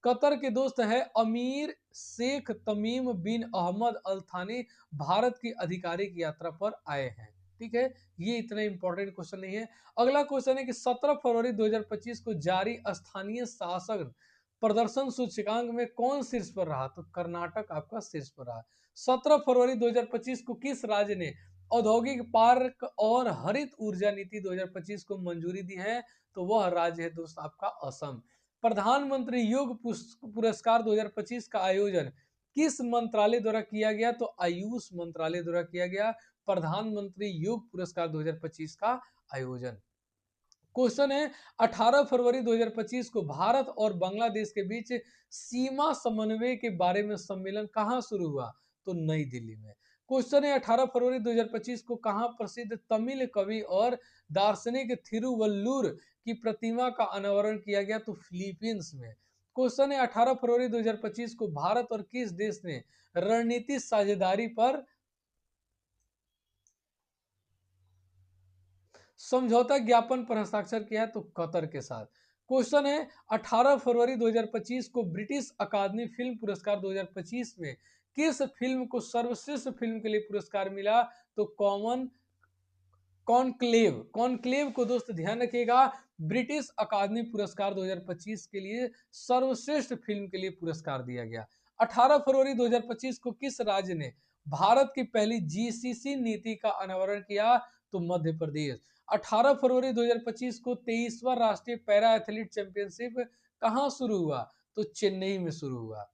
कतर के दोस्त है अमीर शेख तमीम बिन अहमद अल थानी, भारत की आधिकारिक यात्रा पर आए हैं। ठीक है, ये इतना इंपॉर्टेंट क्वेश्चन नहीं है। अगला क्वेश्चन है कि 17 फरवरी 2025 को जारी स्थानीय शासन प्रदर्शन सूचकांक में कौन शीर्ष पर रहा? तो कर्नाटक आपका शीर्ष पर रहा। 17 फरवरी 2025 को किस राज्य ने औद्योगिक पार्क और हरित ऊर्जा नीति 2025 को मंजूरी दी है? तो वह राज्य है दोस्त आपका असम। प्रधानमंत्री योग पुरस्कार 2025 का आयोजन किस मंत्रालय द्वारा किया गया? तो आयुष मंत्रालय द्वारा किया गया प्रधानमंत्री योग पुरस्कार 2025 का आयोजन। क्वेश्चन है 18 फरवरी 2025 को भारत और बांग्लादेश के बीच सीमा समन्वय के बारे में सम्मेलन कहां शुरू हुआ? तो नई दिल्ली में। क्वेश्चन है 18 फरवरी 2025 को कहां प्रसिद्ध तमिल कवि और दार्शनिक थिरुवल्लुर की प्रतिमा का अनावरण किया गया? तो फिलीपींस में। क्वेश्चन है 18 फरवरी 2025 को भारत और किस देश ने रणनीतिक साझेदारी पर समझौता ज्ञापन पर हस्ताक्षर किया है? तो कतर के साथ। क्वेश्चन है 18 फरवरी 2025 को ब्रिटिश अकादमी फिल्म पुरस्कार 2025 में किस फिल्म को सर्वश्रेष्ठ फिल्म के लिए पुरस्कार मिला? तो कॉन्क्लेव को दोस्त ध्यान रखिएगा, ब्रिटिश अकादमी पुरस्कार 2025 के लिए सर्वश्रेष्ठ फिल्म के लिए पुरस्कार दिया गया। 18 फरवरी 2025 को किस राज्य ने भारत की पहली जीसीसी नीति का अनावरण किया? तो मध्य प्रदेश। 18 फरवरी 2025 को 23वां राष्ट्रीय पैरा एथलीट चैंपियनशिप कहां शुरू हुआ? तो चेन्नई में शुरू हुआ।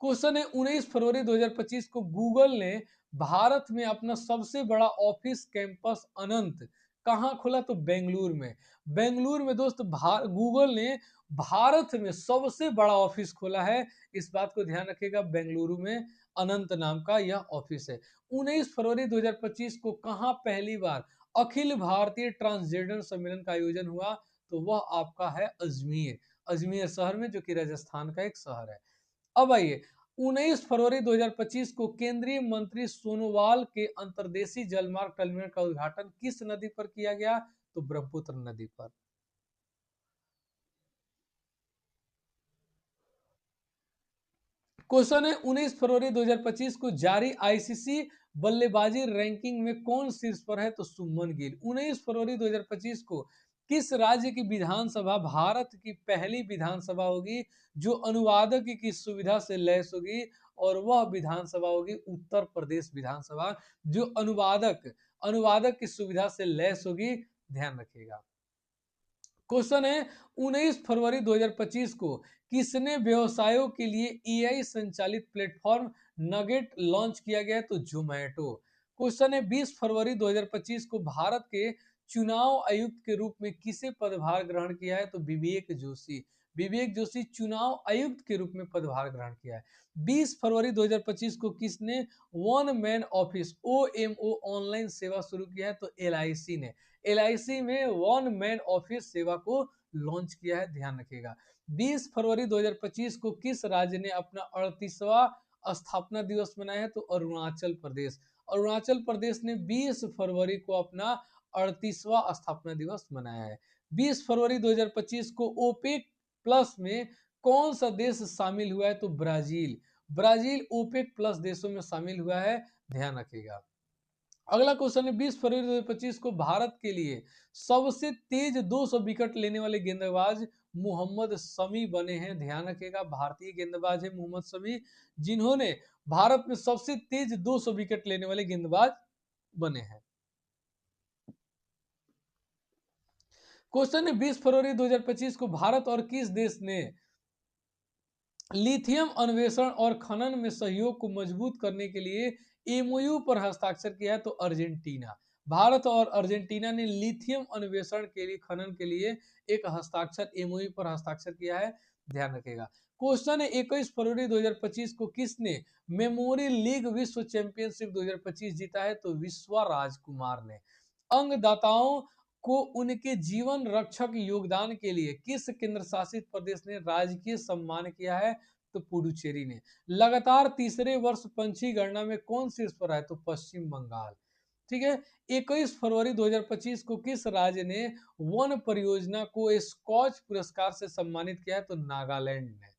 क्वेश्चन है 19 फरवरी 2025 को गूगल ने भारत में अपना सबसे बड़ा ऑफिस कैंपस अनंत कहाँ खोला? तो बेंगलुरु में। बेंगलुरु में दोस्त गूगल ने भारत में सबसे बड़ा ऑफिस खोला है। इस बात को ध्यान रखिएगा, बेंगलुरु में अनंत नाम का यह ऑफिस है। 19 फरवरी 2025 को कहाँ पहली बार अखिल भारतीय ट्रांसजेंडर सम्मेलन का आयोजन हुआ? तो वह आपका है अजमेर। अजमेर शहर में, जो कि राजस्थान का एक शहर है। अब आइए, 19 फरवरी 2025 को केंद्रीय मंत्री सोनोवाल के अंतर्देशीय जलमार्ग टर्मिनल का उद्घाटन किस नदी पर किया गया? तो ब्रह्मपुत्र नदी पर। क्वेश्चन है, 19 फरवरी 2025 को जारी आईसीसी बल्लेबाजी रैंकिंग में कौन शीर्ष पर है? तो सुमन गिल। 19 फरवरी 2025 को किस राज्य की विधानसभा भारत की पहली विधानसभा होगी जो अनुवादक की सुविधा से लैस होगी? और वह विधानसभा होगी उत्तर प्रदेश विधानसभा, जो अनुवादक अनुवादक की सुविधा से लैस होगी। ध्यान रखिएगा। क्वेश्चन है, 19 फरवरी 2025 को किसने व्यवसायों के लिए एआई संचालित प्लेटफॉर्म नगेट लॉन्च किया गया? तो जोमैटो। क्वेश्चन है, 20 फरवरी 2025 को भारत के चुनाव आयुक्त के रूप में किसे पदभार ग्रहण किया है? तो विवेक जोशी। विवेक जोशी चुनाव आयुक्त के रूप में पदभार ग्रहण किया है। 20 फरवरी 2025 को किसने one man office OMO online सेवा शुरू किया है? तो LIC ने। LIC में वन मैन ऑफिस सेवा को लॉन्च किया है। ध्यान रखिएगा। 20 फरवरी 2025 को किस राज्य ने अपना 38वां स्थापना दिवस मनाया है? तो अरुणाचल प्रदेश। अरुणाचल प्रदेश ने 20 फरवरी को अपना 38वां स्थापना दिवस मनाया है। 20 फरवरी 2025 को ओपेक प्लस में कौन सा देश शामिल हुआ है? तो ब्राजील। ब्राजील ओपेक प्लस देशों में शामिल हुआ है। ध्यान रखिएगा। अगला क्वेश्चन है, 20 फरवरी 2025 को भारत के लिए सबसे तेज 200 विकेट लेने वाले गेंदबाज मोहम्मद शमी बने हैं। ध्यान रखिएगा, भारतीय गेंदबाज है मोहम्मद शमी, जिन्होंने भारत में सबसे तेज 200 विकेट लेने वाले गेंदबाज बने हैं। क्वेश्चन है, 20 फरवरी 2025 को भारत और किस देश ने लिथियम अन्वेषण और खनन में सहयोग को मजबूत करने के लिए एमओयू पर हस्ताक्षर किया है? तो अर्जेंटीना। भारत और अर्जेंटीना ने लिथियम अन्वेषण के लिए, खनन के लिए एक हस्ताक्षर एमओयू पर हस्ताक्षर किया है। ध्यान रखिएगा। क्वेश्चन है, 21 फरवरी 2025 को किसने मेमोरी लीग विश्व चैंपियनशिप 2025 जीता है? तो विश्वा राजकुमार ने। अंगदाताओं को उनके जीवन रक्षक योगदान के लिए किस केंद्र शासित प्रदेश ने राजकीय सम्मान किया है? तो पुडुचेरी ने। लगातार तीसरे वर्ष पंछी गणना में कौन शीर्ष पर है? तो पश्चिम बंगाल। ठीक है। 21 फरवरी 2025 को किस राज्य ने वन परियोजना को स्कॉच पुरस्कार से सम्मानित किया है? तो नागालैंड ने।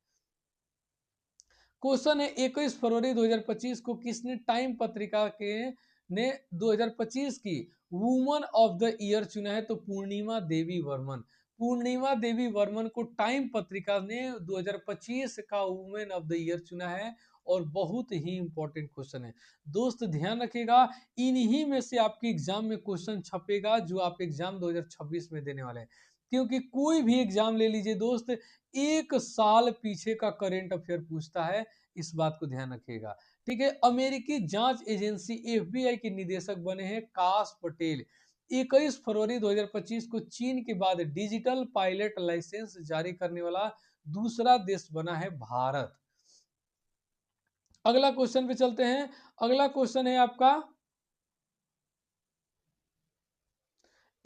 क्वेश्चन है, 21 फरवरी 2025 को किसने टाइम पत्रिका के ने 2025 की वुमन ऑफ द ईयर चुना है? तो पूर्णिमा देवी वर्मन। पूर्णिमा देवी वर्मन को टाइम पत्रिका ने 2025 का वुमेन ऑफ द ईयर चुना है। और बहुत ही इंपॉर्टेंट क्वेश्चन है दोस्त, ध्यान रखिएगा। इन्हीं में से आपके एग्जाम में क्वेश्चन छपेगा जो आप एग्जाम 2026 में देने वाले हैं। क्योंकि कोई भी एग्जाम ले लीजिए दोस्त, एक साल पीछे का करेंट अफेयर पूछता है। इस बात को ध्यान रखिएगा। ठीक है। अमेरिकी जांच एजेंसी FBI के निदेशक बने हैं काश पटेल। 21 फरवरी 2025 को चीन के बाद डिजिटल पायलट लाइसेंस जारी करने वाला दूसरा देश बना है भारत। अगला क्वेश्चन पे चलते हैं। अगला क्वेश्चन है आपका,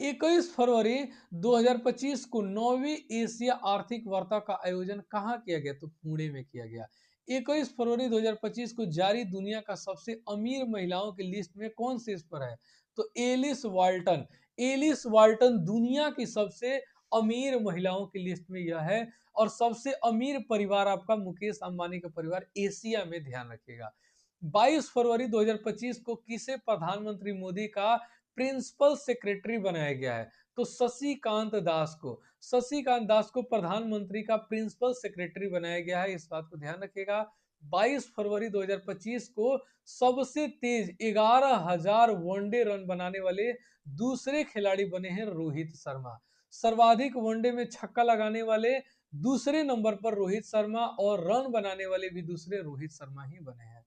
21 फरवरी 2025 को 9वीं एशिया आर्थिक वार्ता का आयोजन कहाँ किया गया? तो पुणे में किया गया। 21 फरवरी 2025 को जारी दुनिया का सबसे अमीर महिलाओं की लिस्ट में कौन शीर्ष पर है? तो एलिस वाल्टन। एलिस वाल्टन दुनिया की सबसे अमीर महिलाओं की लिस्ट में यह है। और सबसे अमीर परिवार आपका मुकेश अंबानी का परिवार एशिया में। ध्यान रखिएगा। 22 फरवरी 2025 को किसे प्रधानमंत्री मोदी का प्रिंसिपल सेक्रेटरी बनाया गया है? तो शशिकांत दास को। शशिकांत दास को प्रधानमंत्री का प्रिंसिपल सेक्रेटरी बनाया गया है। इस बात को ध्यान रखिएगा। 22 फरवरी 2025 को सबसे तेज 11,000 वनडे रन बनाने वाले दूसरे खिलाड़ी बने हैं रोहित शर्मा। सर्वाधिक वनडे में छक्का लगाने वाले दूसरे नंबर पर रोहित शर्मा, और रन बनाने वाले भी दूसरे रोहित शर्मा ही बने हैं।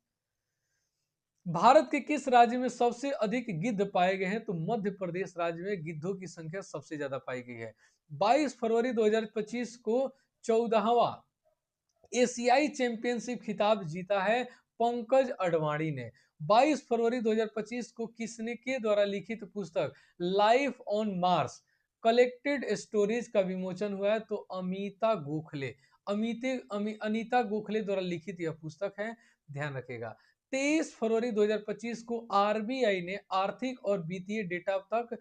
भारत के किस राज्य में सबसे अधिक गिद्ध पाए गए हैं? तो मध्य प्रदेश राज्य में गिद्धों की संख्या सबसे ज्यादा पाई गई है। 22 फरवरी 2025 को 14वां एशियाई चैंपियनशिप खिताब जीता है पंकज अडवाणी ने। 22 फरवरी 2025 को किसने के द्वारा लिखित पुस्तक life on Mars collected stories का विमोचन हुआ है? तो अनीता गोखले द्वारा लिखित यह पुस्तक है, ध्यान रखेगा। 23 फरवरी 2025 को आरबीआई ने आर्थिक और वित्तीय डेटा तक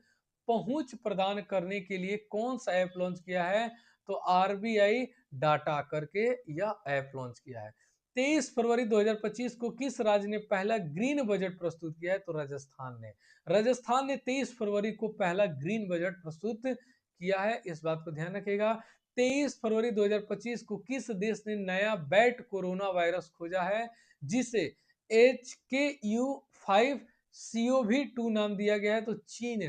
पहुंच प्रदान करने के लिए कौन सा ऐप लॉन्च किया है? तो आरबीआई डाटा करके यह ऐप लॉन्च किया है। 23 फरवरी 2025 को किस राज्य ने पहला ग्रीन बजट प्रस्तुत किया है? तो राजस्थान ने। राजस्थान ने 23 फरवरी को पहला ग्रीन बजट प्रस्तुत किया है, इस बात को ध्यान रखिएगा। 23 फरवरी 2025 को किस देश ने नया बैट कोरोना वायरस खोजा है, जिसे HKU5CoV2 नाम दिया गया है? तो चीन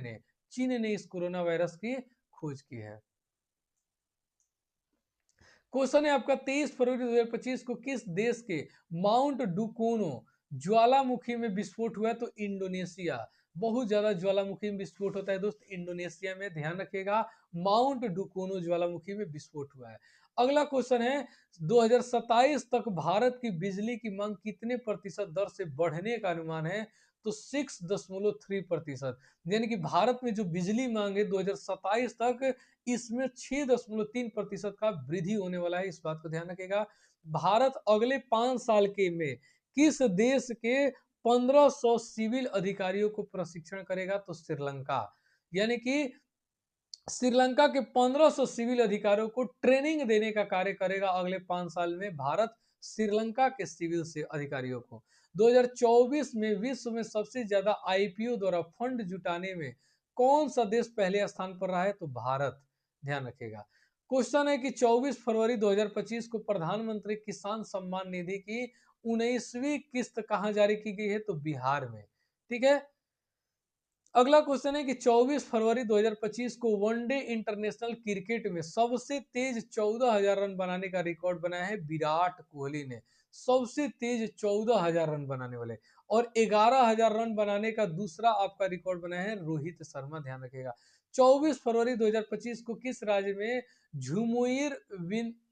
ने इस कोरोना वायरस की खोज की है। क्वेश्चन है आपका 23 फरवरी 2025 को किस देश के माउंट डुकोनो ज्वालामुखी में विस्फोट हुआ है? तो इंडोनेशिया। बहुत ज्यादा ज्वालामुखी में विस्फोट होता है दोस्त इंडोनेशिया में, ध्यान रखिएगा। माउंट डुकोनो ज्वालामुखी में विस्फोट हुआ है। अगला क्वेश्चन है 2027 तक भारत की बिजली की मांग कितने प्रतिशत दर से बढ़ने का अनुमान है? तो 6.3%। यानी कि भारत में जो बिजली मांग है 2027 तक, इसमें 6.3% का वृद्धि होने वाला है, इस बात को ध्यान रखिएगा। भारत अगले 5 साल के में किस देश के 1500 सिविल अधिकारियों को प्रशिक्षण करेगा? तो श्रीलंका। यानी कि श्रीलंका के 1500 सिविल अधिकारियों को ट्रेनिंग देने का कार्य करेगा अगले 5 साल में भारत, श्रीलंका के सिविल से अधिकारियों को। 2024 में विश्व में सबसे ज्यादा आईपीओ द्वारा फंड जुटाने में कौन सा देश पहले स्थान पर रहा है? तो भारत, ध्यान रखिएगा। क्वेश्चन है कि 24 फरवरी 2025 को प्रधानमंत्री किसान सम्मान निधि की 19वीं किस्त कहां जारी की गई है? तो बिहार में, ठीक है। अगला क्वेश्चन है कि 24 फरवरी 2025 को वनडे इंटरनेशनल क्रिकेट में सबसे तेज 14,000 रन बनाने का रिकॉर्ड बनाया है विराट कोहली ने। सबसे तेज 14,000 रन बनाने वाले। और 11,000 रन बनाने का दूसरा आपका रिकॉर्ड बनाया है रोहित शर्मा, ध्यान रखिएगा। 24 फरवरी 2025 को किस राज्य में झुमुइर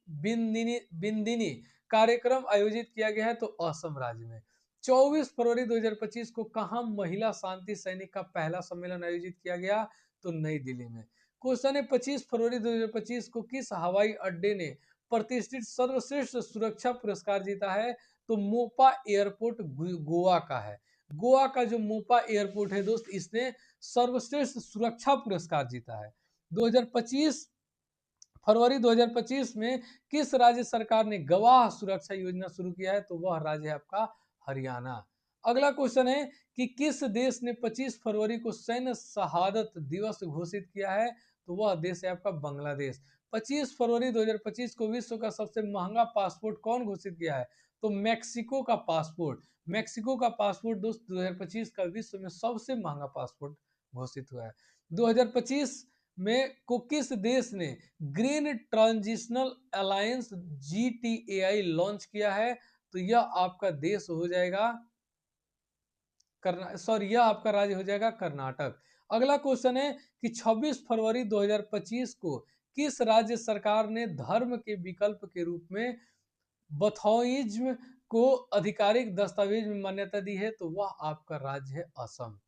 बिंदिनी कार्यक्रम आयोजित किया गया है? तो असम राज्य में। 24 फरवरी 2025 को कहां महिला शांति सैनिक का पहला सम्मेलन आयोजित किया गया? तो नई दिल्ली में। क्वेश्चन है 25 फरवरी 2025 को किस हवाई अड्डे ने प्रतिष्ठित सर्वश्रेष्ठ सुरक्षा पुरस्कार जीता है? तो मोपा एयरपोर्ट गोवा का है। गोवा का जो मोपा एयरपोर्ट है दोस्त, इसने सर्वश्रेष्ठ सुरक्षा पुरस्कार जीता है। 2025 फरवरी 2025 में किस राज्य सरकार ने गवाह सुरक्षा योजना शुरू किया है? तो वह राज्य है आपका हरियाणा। अगला क्वेश्चन है कि किस देश ने 25 फरवरी को सैन्य शहादत दिवस घोषित किया है? तो वह देश है आपका बांग्लादेश। 25 फरवरी 2025 को विश्व का सबसे महंगा पासपोर्ट कौन घोषित किया है? तो मैक्सिको का पासपोर्ट। मैक्सिको का पासपोर्ट दोस्त 2025 का विश्व में सबसे महंगा पासपोर्ट घोषित हुआ है। 2025 में को किस देश ने green transitional alliance GTAI launch किया है? तो यह आपका देश हो जाएगा यह आपका राज्य हो जाएगा कर्नाटक। अगला क्वेश्चन है कि 26 फरवरी 2025 को किस राज्य सरकार ने धर्म के विकल्प के रूप में बथौइज्म को आधिकारिक दस्तावेज में मान्यता दी है? तो वह आपका राज्य है असम।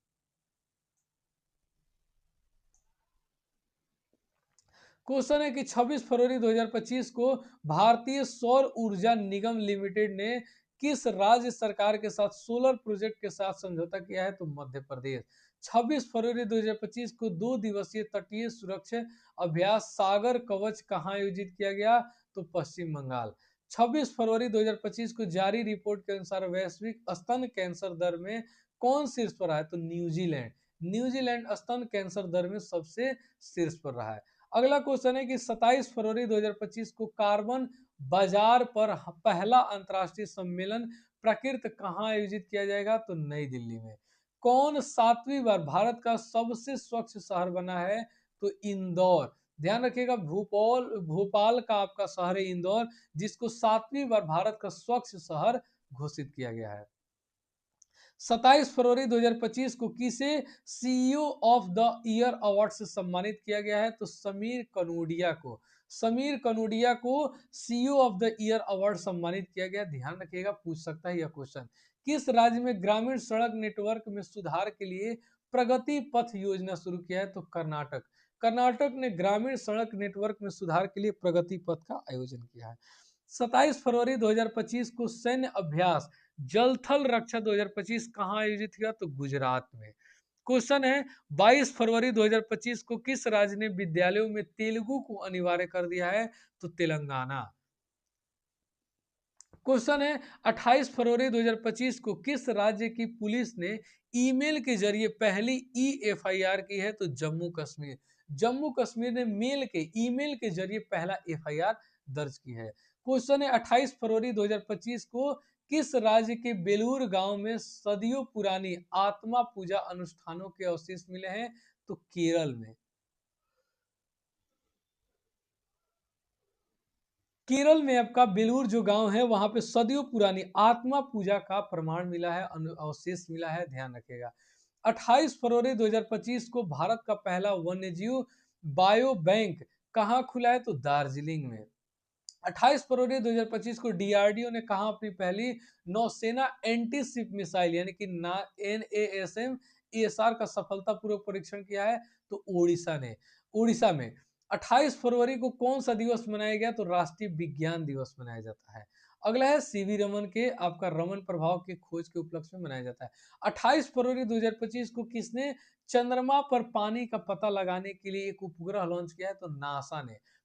क्वेश्चन है कि 26 फरवरी 2025 को भारतीय सौर ऊर्जा निगम लिमिटेड ने किस राज्य सरकार के साथ सोलर प्रोजेक्ट के साथ समझौता किया है? तो मध्य प्रदेश। 26 फरवरी 2025 को 2 दिवसीय तटीय सुरक्षा अभ्यास सागर कवच कहां आयोजित किया गया? तो पश्चिम बंगाल। 26 फरवरी 2025 को जारी रिपोर्ट के अनुसार वैश्विक स्तन कैंसर दर में कौन शीर्ष पर रहा है? तो न्यूजीलैंड। न्यूजीलैंड स्तन कैंसर दर में सबसे शीर्ष पर रहा है। अगला क्वेश्चन है कि 27 फरवरी 2025 को कार्बन बाजार पर पहला अंतरराष्ट्रीय सम्मेलन प्रकृत कहां आयोजित किया जाएगा? तो नई दिल्ली में। कौन 7वीं बार भारत का सबसे स्वच्छ शहर बना है? तो इंदौर। ध्यान रखिएगा, भोपाल भोपाल का आपका शहर है इंदौर, जिसको 7वीं बार भारत का स्वच्छ शहर घोषित किया गया है। 27 फरवरी 2025 को किसे CEO of the year award से सम्मानित किया गया है? तो समीर कनोडिया को। समीर कनोडिया को CEO of the year award सम्मानित किया गया। ध्यान रखिएगा, पूछ सकता है यह क्वेश्चन। किस राज्य में ग्रामीण सड़क नेटवर्क में सुधार के लिए प्रगति पथ योजना शुरू किया है? तो कर्नाटक। कर्नाटक ने ग्रामीण सड़क नेटवर्क में सुधार के लिए प्रगति पथ का आयोजन किया है। 27 फरवरी 2025 को सैन्य अभ्यास जल थल रक्षा 2025 कहां आयोजित किया? तो गुजरात में। क्वेश्चन है 22 फरवरी 2025 को किस राज्य ने विद्यालयों में तेलुगु को अनिवार्य कर दिया है? तो तेलंगाना। क्वेश्चन है 28 फरवरी 2025 को किस राज्य की पुलिस ने ईमेल के जरिए पहली ई एफआईआर की है? तो जम्मू कश्मीर। जम्मू कश्मीर ने ईमेल के जरिए पहला एफआईआर दर्ज की है। क्वेश्चन है 28 फरवरी 2025 को किस राज्य के बेलूर गांव में सदियों पुरानी आत्मा पूजा अनुष्ठानों के अवशेष मिले हैं? तो केरल में। केरल में आपका बेलूर जो गांव है वहां पे सदियों पुरानी आत्मा पूजा का प्रमाण मिला है, अवशेष मिला है। ध्यान रखिएगा। 28 फरवरी 2025 को भारत का पहला वन्यजीव बायो बैंक कहां खुला है? तो दार्जिलिंग में। 28 फरवरी 2025 को डीआरडीओ ने कहा अपनी पहली नौसेना एंटी शिप मिसाइल यानी कि NASM ESR का सफलतापूर्वक परीक्षण किया है? तो उड़ीसा में। 28 फरवरी को कौन सा दिवस मनाया गया? तो राष्ट्रीय विज्ञान दिवस मनाया जाता है। अगला है सीवी रमन के आपका रमन प्रभाव की खोज के उपलक्ष्य में मनाया जाता है। 28 फरवरी 2025 को किसने चंद्रमा पर पानी का पता लगाने के लिए एक उपग्रह लॉन्च किया है? तो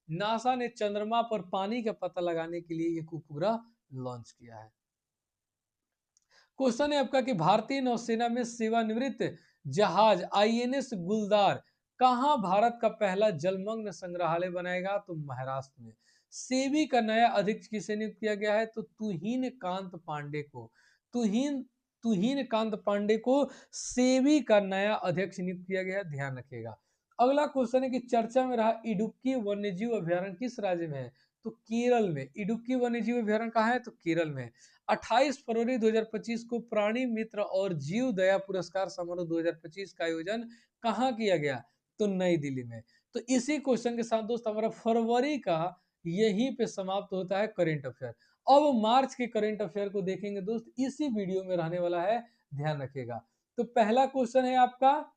नासा ने चंद्रमा पर पानी का पता लगाने के लिए एक उपग्रह लॉन्च किया है। क्वेश्चन है आपका कि भारतीय नौसेना में सेवानिवृत्त जहाज आईएनएस गुलदार कहां भारत का पहला जलमग्न संग्रहालय बनाएगा? तो महाराष्ट्र में। सेबी का नया अध्यक्ष किसे नियुक्त किया गया है? तो तुहिन कांत पांडे को। तुहिन तुहिन कांत पांडे को सेबी का नया अध्यक्ष नियुक्त किया गया है। ध्यान रखिएगा। अगला क्वेश्चन है कि चर्चा में रहा इडुक्की वन्यजीव अभ्यारण्य किस राज्य में है? तो केरल में। इडुक्की वन्यजीव अभ्यारण्य कहाँ है? तो केरल में। 28 फरवरी 2025 को प्राणी मित्र और जीव दया पुरस्कार समारोह 2025 का आयोजन कहाँ किया गया? तो नई दिल्ली में। तो इसी क्वेश्चन के साथ दोस्त हमारा फरवरी का यहीं पे समाप्त होता है करेंट अफेयर। अब मार्च के करेंट अफेयर को देखेंगे दोस्त, इसी वीडियो में रहने वाला है। ध्यान रखिएगा। तो पहला क्वेश्चन है आपका,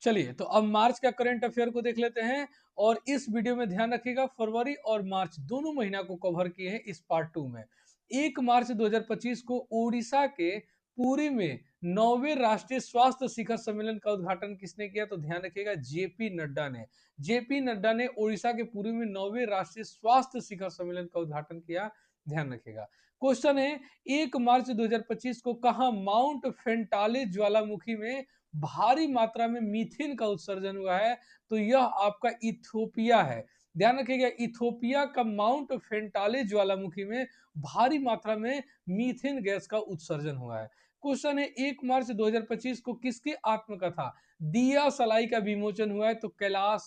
चलिए तो अब मार्च का करंट अफेयर को देख लेते हैं। और इस वीडियो में ध्यान रखिएगा फरवरी और मार्च दोनों महीना को कवर किए हैं इस पार्ट 2 में। 1 मार्च 2025 को उड़ीसा के पुरी में 9वें राष्ट्रीय स्वास्थ्य शिखर सम्मेलन का उद्घाटन किसने किया? तो ध्यान रखिएगा जेपी नड्डा ने। जेपी नड्डा ने उड़ीसा के पुरी में 9वें राष्ट्रीय स्वास्थ्य शिखर सम्मेलन का उद्घाटन किया। ध्यान रखिएगा। क्वेश्चन है 1 मार्च 2025 को कहा माउंट फेंटाले ज्वालामुखी में भारी मात्रा में मीथेन का उत्सर्जन हुआ है? तो यह आपका इथोपिया है। ध्यान रखिएगा, इथोपिया का माउंट फेंटाले ज्वालामुखी में भारी मात्रा में मीथेन गैस का उत्सर्जन हुआ है। क्वेश्चन है 1 मार्च 2025 को किसकी आत्मकथा दिया सलाई का विमोचन हुआ है? तो कैलाश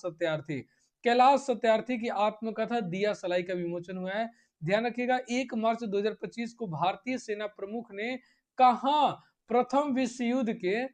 सत्यार्थी की आत्मकथा दिया सलाई का विमोचन हुआ है। ध्यान रखिएगा 1 मार्च 2025 को भारतीय सेना प्रमुख ने कहा प्रथम विश्व युद्ध के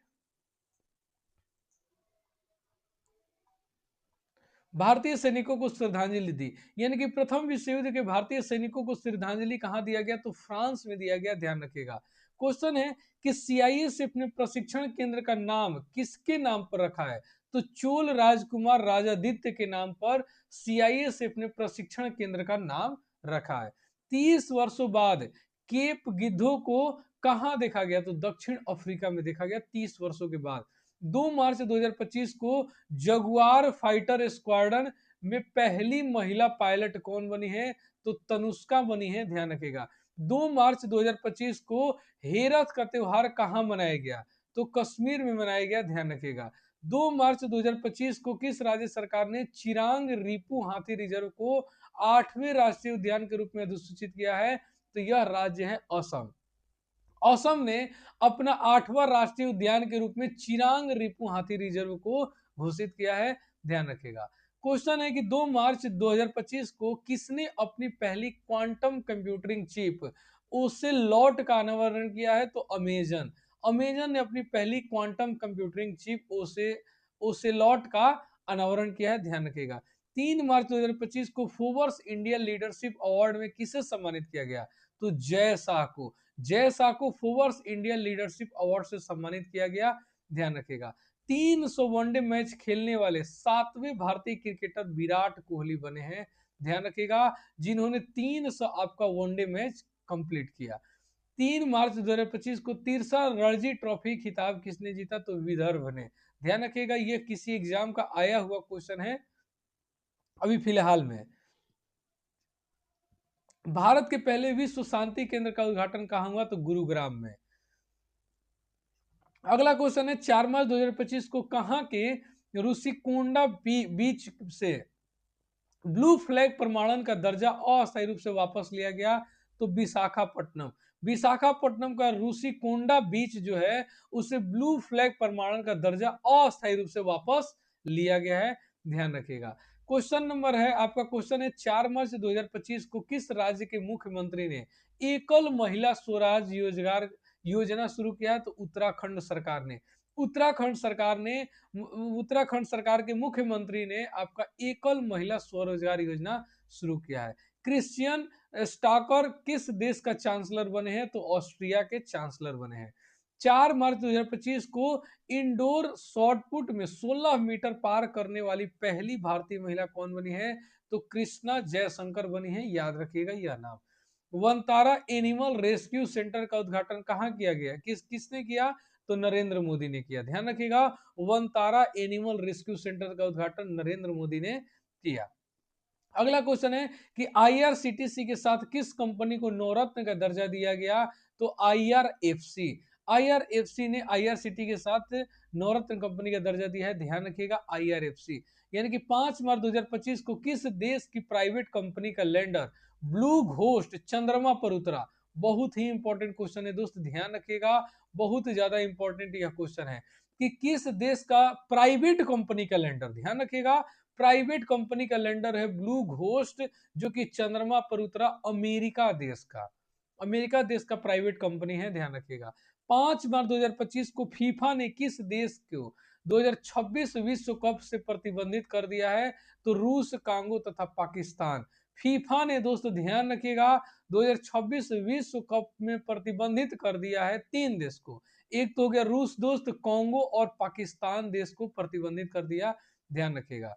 भारतीय सैनिकों को श्रद्धांजलि दी? यानी कि प्रथम विश्व युद्ध के भारतीय सैनिकों को श्रद्धांजलि कहां दिया गया? तो फ्रांस में दिया गया। ध्यान रखिएगा। क्वेश्चन है कि सीआईएसएफ ने प्रशिक्षण केंद्र का नाम किसके नाम पर रखा है? तो चोल राजकुमार राजादित्य के नाम पर सीआईएसएफ ने प्रशिक्षण केंद्र का नाम रखा है। 30 वर्षों बाद केप गिद्धों को कहां देखा गया? तो दक्षिण अफ्रीका में देखा गया 30 वर्षों के बाद। 2 मार्च 2025 को जगुआर फाइटर स्क्वाड्रन में पहली महिला पायलट कौन बनी है? तो तनुष्का बनी है। ध्यान रखिएगा। 2 मार्च 2025 को हेरत का त्योहार कहां मनाया गया? तो कश्मीर में मनाया गया। ध्यान रखिएगा। 2 मार्च 2025 को किस राज्य सरकार ने चिरांग रिपू हाथी रिजर्व को 8वें राष्ट्रीय उद्यान के रूप में अधिसूचित किया है? तो यह राज्य है असम। असम ने अपना 8वां राष्ट्रीय उद्यान के रूप में चिरांग रिपू हाथी रिजर्व को घोषित किया है। ध्यान रखिएगा। क्वेश्चन है कि 2 मार्च 2025 को किसने अपनी पहली क्वांटम कंप्यूटिंग चिप ओसेलॉट का अनावरण किया है? तो अमेजन। अमेजन ने अपनी पहली क्वांटम कंप्यूटिंग चिप ओसेलॉट का अनावरण किया है, ध्यान रखिएगा। 3 मार्च 2025 को फोर्ब्स इंडिया लीडरशिप अवार्ड में किसे सम्मानित किया गया? तो जय शाह को। जय शाह को फोर्ब्स इंडिया लीडरशिप अवार्ड से सम्मानित किया गया, ध्यान रखिएगा। 300 वनडे मैच खेलने वाले 7वें भारतीय क्रिकेटर विराट कोहली बने हैं, ध्यान रखिएगा, जिन्होंने 300 आपका वनडे मैच कंप्लीट किया। 3 मार्च 2025 को तिरसा रणजी ट्रॉफी खिताब किसने जीता? तो विदर्भ ने। ध्यान रखिएगा, ये किसी एग्जाम का आया हुआ क्वेश्चन है अभी फिलहाल में। भारत के पहले विश्व शांति केंद्र का उद्घाटन कहां हुआ? तो गुरुग्राम में। अगला क्वेश्चन है 4 मार्च 2025 को कहां के ऋषिकोंडा बीच से ब्लू फ्लैग प्रमाणन का दर्जा अस्थायी रूप से वापस लिया गया? तो विशाखापट्टनम। विशाखापट्टनम का ऋषिकोंडा बीच जो है उसे ब्लू फ्लैग प्रमाणन का दर्जा अस्थायी रूप से वापस लिया गया है, ध्यान रखिएगा। क्वेश्चन नंबर है आपका, क्वेश्चन है 4 मार्च 2025 को किस राज्य के मुख्यमंत्री ने एकल महिला स्वराज योजना शुरू किया? तो उत्तराखंड सरकार ने। उत्तराखंड सरकार ने उत्तराखंड सरकार के मुख्यमंत्री ने आपका एकल महिला स्वरोजगार योजना शुरू किया है। क्रिश्चियन स्टाकर किस देश का चांसलर बने हैं? तो ऑस्ट्रिया के चांसलर बने हैं। 4 मार्च 2025 को इंडोर शॉटपुट में 16 मीटर पार करने वाली पहली भारतीय महिला कौन बनी है? तो कृष्णा जयशंकर बनी है, याद रखिएगा यह नाम। वनतारा एनिमल रेस्क्यू सेंटर का उद्घाटन कहां किया गया? किसने किया? तो नरेंद्र मोदी ने किया, ध्यान रखिएगा। वनतारा एनिमल रेस्क्यू सेंटर का उद्घाटन नरेंद्र मोदी ने किया। अगला क्वेश्चन है कि आईआरसीटीसी के साथ किस कंपनी को नवरत्न का दर्जा दिया गया? तो आईआरएफसी। आईआरएफसी ने आईआरसीटी के साथ नवरत्न कंपनी का दर्जा दिया है, ध्यान रखिएगा आईआरएफसी। यानी कि 5 मार्च 2025 को किस देश की प्राइवेट कंपनी का लैंडर ब्लू घोस्ट चंद्रमा पर उतरा? बहुत ही इंपॉर्टेंट क्वेश्चन है दोस्त, ध्यान रखिएगा, बहुत ज्यादा इंपॉर्टेंट यह क्वेश्चन है कि किस देश का प्राइवेट कंपनी का लैंडर, ध्यान रखिएगा, प्राइवेट कंपनी का लैंडर है ब्लू घोस्ट, जो कि चंद्रमा पर उतरा अमेरिका देश का। अमेरिका देश का प्राइवेट कंपनी है, ध्यान रखिएगा। 5 मार्च 2025 को फीफा ने किस देश को 2026 विश्व कप से प्रतिबंधित कर दिया है? तो रूस, कांगो तथा पाकिस्तान। फीफा ने दोस्तों ध्यान रखिएगा 2026 विश्व कप में प्रतिबंधित कर दिया है 3 देश को। एक तो हो गया रूस दोस्त, कांगो और पाकिस्तान देश को प्रतिबंधित कर दिया, ध्यान रखिएगा।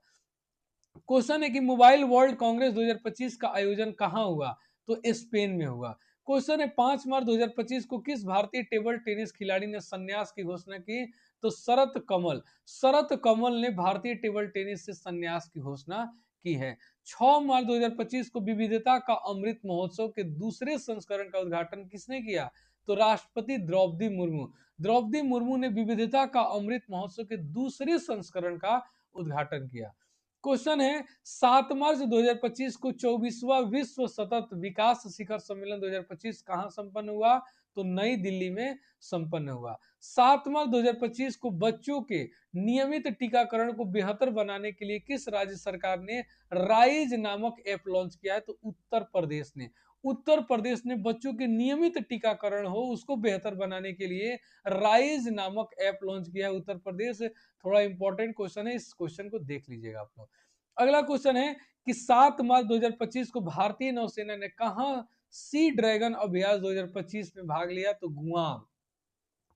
क्वेश्चन है कि मोबाइल वर्ल्ड कांग्रेस 2025 का आयोजन कहां हुआ? तो स्पेन में हुआ। क्वेश्चन है 5 मार्च 2025 को किस भारतीय टेबल टेनिस खिलाड़ी ने संन्यास की घोषणा की? तो शरत कमल। शरत कमल ने भारतीय टेबल टेनिस से संन्यास की घोषणा की है। 6 मार्च 2025 को विविधता का अमृत महोत्सव के दूसरे संस्करण का उद्घाटन किसने किया? तो राष्ट्रपति द्रौपदी मुर्मू। द्रौपदी मुर्मू ने विविधता का अमृत महोत्सव के दूसरे संस्करण का उद्घाटन किया। क्वेश्चन है 7 मार्च 2025 को 24वां विश्व सतत विकास शिखर सम्मेलन 2025 कहां संपन्न हुआ? तो नई दिल्ली में संपन्न हुआ। 7 मार्च 2025 को बच्चों के नियमित टीकाकरण को बेहतर बनाने के लिए किस राज्य सरकार ने राइज नामक ऐप लॉन्च किया है? तो उत्तर प्रदेश ने। उत्तर प्रदेश ने बच्चों के नियमित टीकाकरण हो उसको बेहतर बनाने के लिए राइज नामक ऐप लॉन्च किया है उत्तर प्रदेश। थोड़ा इंपॉर्टेंट क्वेश्चन है, इस क्वेश्चन को देख लीजिएगा आप लोग। अगला क्वेश्चन है कि 7 मार्च 2025 को भारतीय नौसेना ने कहां सी ड्रैगन अभ्यास 2025 में भाग लिया? तो गुआम।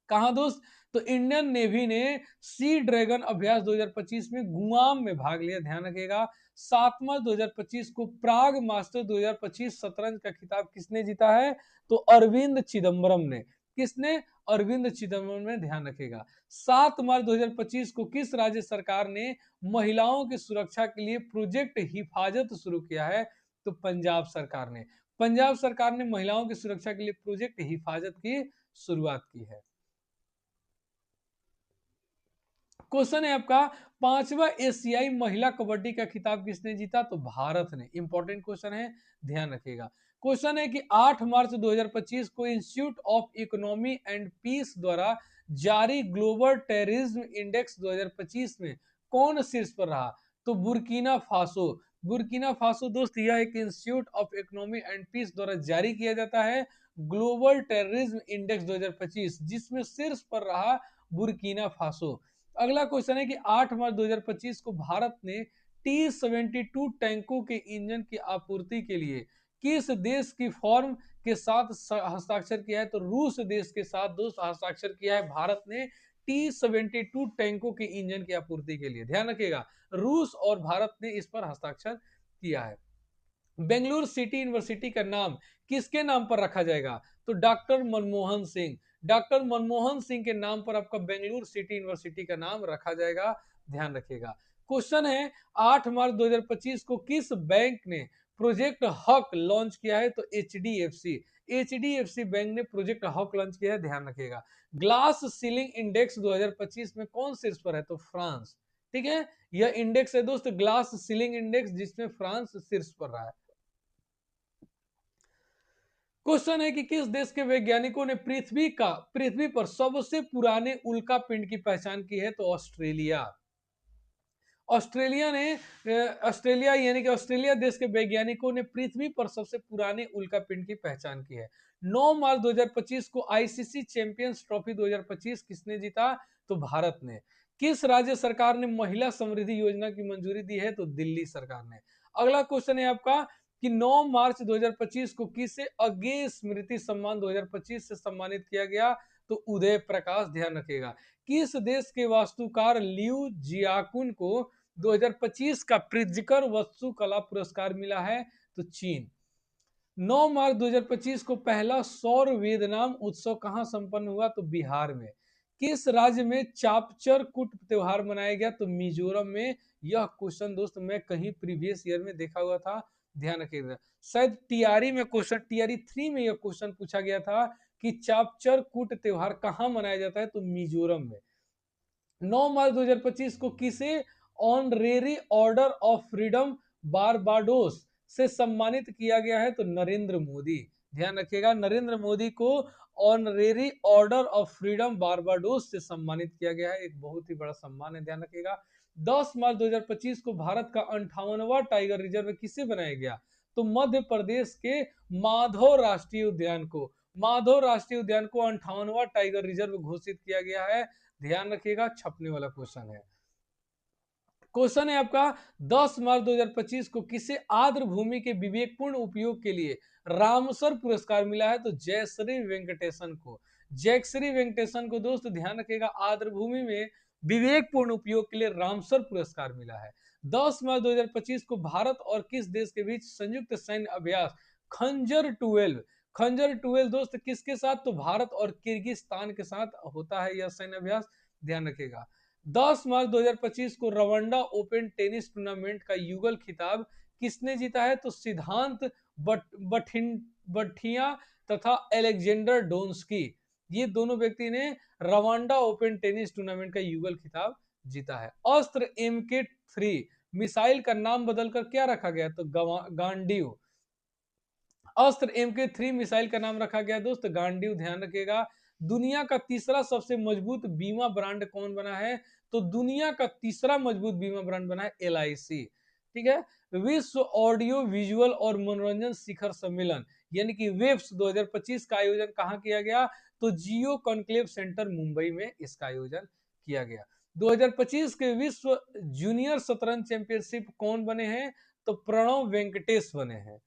कहा दोस्त? तो इंडियन नेवी ने सी ड्रैगन अभ्यास 2025 में गुआम में भाग लिया, ध्यान रखिएगा। 7 मार्च 2025 को प्राग मास्टर 2025 शतरंज का खिताब किसने जीता है? तो अरविंद चिदम्बरम ने। किसने? अरविंद चिदम्बरम ने, ध्यान रखेगा। 7 मार्च 2025 को किस राज्य सरकार ने महिलाओं की सुरक्षा के लिए प्रोजेक्ट हिफाजत शुरू किया है? तो पंजाब सरकार ने। पंजाब सरकार ने महिलाओं की सुरक्षा के लिए प्रोजेक्ट हिफाजत की शुरुआत की है। क्वेश्चन है आपका 5वां एशियाई महिला कबड्डी का खिताब किसने जीता? तो भारत ने। इंपॉर्टेंट क्वेश्चन है, ध्यान रखिएगा। क्वेश्चन है कि 8 मार्च 2025 को institute of economy and peace द्वारा जारी ग्लोबल टेररिज्म इंडेक्स 2025 में कौन शीर्ष पर रहा? तो बुर्किना फासो। बुर्किना फासो दोस्त यह एक institute of economy and peace द्वारा जारी किया जाता है ग्लोबल टेररिज्म इंडेक्स 2025, जिसमें शीर्ष पर रहा बुर्किना फासो। अगला क्वेश्चन है कि 8 मार्च 2025 को भारत ने T-72 टैंकों के इंजन की आपूर्ति के लिए किस देश की फॉर्म के साथ हस्ताक्षर किया है? तो रूस देश के साथ दोस्त हस्ताक्षर किया है भारत ने T-72 टैंकों के इंजन की आपूर्ति के लिए। ध्यान रखिएगा, रूस और भारत ने इस पर हस्ताक्षर किया है। बेंगलुरु सिटी यूनिवर्सिटी का नाम किसके नाम पर रखा जाएगा? तो डॉक्टर मनमोहन सिंह। डॉक्टर मनमोहन सिंह के नाम पर आपका बेंगलुरु सिटी यूनिवर्सिटी का नाम रखा जाएगा, ध्यान रखिएगा। क्वेश्चन है 8 मार्च 2025 को किस बैंक ने प्रोजेक्ट हक लॉन्च किया है? तो एचडीएफसी बैंक ने प्रोजेक्ट हक लॉन्च किया है, ध्यान रखिएगा। ग्लास सीलिंग इंडेक्स 2025 में कौन शीर्ष पर है? तो फ्रांस। ठीक है, यह इंडेक्स है दोस्त ग्लास सीलिंग इंडेक्स, जिसमें फ्रांस शीर्ष पर रहा है। क्वेश्चन है कि किस देश के वैज्ञानिकों ने पृथ्वी पर सबसे पुराने उल्का पिंड की पहचान की है? तो ऑस्ट्रेलिया। ऑस्ट्रेलिया ने ऑस्ट्रेलिया यानी कि ऑस्ट्रेलिया देश के वैज्ञानिकों ने पृथ्वी पर सबसे पुराने उल्का पिंड की पहचान की है। 9 मार्च 2025 को आईसीसी चैंपियंस ट्रॉफी 2025 किसने जीता? तो भारत ने। किस राज्य सरकार ने महिला समृद्धि योजना की मंजूरी दी है? तो दिल्ली सरकार ने। अगला क्वेश्चन है आपका कि 9 मार्च 2025 को किसे अगेय स्मृति सम्मान 2025 से सम्मानित किया गया? तो उदय प्रकाश, ध्यान रखिएगा। किस देश के वास्तुकार लियू जियाकुन को 2025 का प्रिज्कर वास्तुकला पुरस्कार मिला है? तो चीन। 9 मार्च 2025 को पहला सौर वेदनाम उत्सव कहां संपन्न हुआ? तो बिहार में। किस राज्य में चापचर कुट त्योहार मनाया गया? तो मिजोरम में। यह क्वेश्चन दोस्त मैं कहीं प्रीवियस ईयर में देखा हुआ था, ध्यान रखिएगा। शायद टीआरई में क्वेश्चन, टीआरई 3 में यह क्वेश्चन पूछा गया था कि चापचर कुट त्योहार कहां मनाया जाता है? तो मिजोरम में। 9 मार्च 2025 को किसे honorary order of freedom Barbados से सम्मानित किया गया है? तो नरेंद्र मोदी। ध्यान रखिएगा, नरेंद्र मोदी को honorary order of freedom Barbados से सम्मानित किया गया है, एक बहुत ही बड़ा सम्मान है, ध्यान रखिएगा। 10 मार्च 2025 को भारत का 58वां टाइगर रिजर्व किसे बनाया गया? तो मध्य प्रदेश के माधव राष्ट्रीय उद्यान को। माधव राष्ट्रीय उद्यान को 58वां टाइगर रिजर्व घोषित किया गया है, ध्यान रखिएगा, छपने वाला क्वेश्चन है। क्वेश्चन है आपका 10 मार्च 2025 को किसे आर्द्र भूमि के विवेकपूर्ण उपयोग के लिए रामसर पुरस्कार मिला है? तो जयश्री वेंकटेशन को। जयश्री वेंकटेशन को दोस्त ध्यान रखिएगा, आर्द्र भूमि में विवेकपूर्ण उपयोग के लिए रामसर पुरस्कार मिला है। 10 मार्च 2025 को भारत और किस देश के बीच संयुक्त सैन्य अभ्यास खंजर 12, खंजर 12 दोस्त किसके साथ? तो भारत और किर्गिस्तान के साथ होता है यह सैन्य अभ्यास, ध्यान रखिएगा। 10 मार्च 2025 को रवांडा ओपन टेनिस टूर्नामेंट का युगल खिताब किसने जीता है? तो सिद्धांत बठिया तथा एलेक्जेंडर डोन्स्की, ये दोनों व्यक्ति ने रवांडा ओपन टेनिस टूर्नामेंट का युगल खिताब जीता है। अस्त्र MK3 मिसाइल का नाम बदलकर क्या रखा गया? तो गांडीव। अस्त्र MK3 मिसाइल का नाम रखा गया दोस्त गांडीव, ध्यान रखिएगा। दुनिया का तीसरा सबसे मजबूत बीमा ब्रांड कौन बना है? तो दुनिया का तीसरा मजबूत बीमा ब्रांड बना है LIC। ठीक है, विश्व ऑडियो विजुअल और मनोरंजन शिखर सम्मेलन यानी कि वेब्स 2025 का आयोजन कहां किया गया? तो जियो कॉन्क्लेव सेंटर मुंबई में इसका आयोजन किया गया। 2025 के विश्व जूनियर शतरंज चैंपियनशिप कौन बने हैं? तो प्रणव वेंकटेश बने हैं।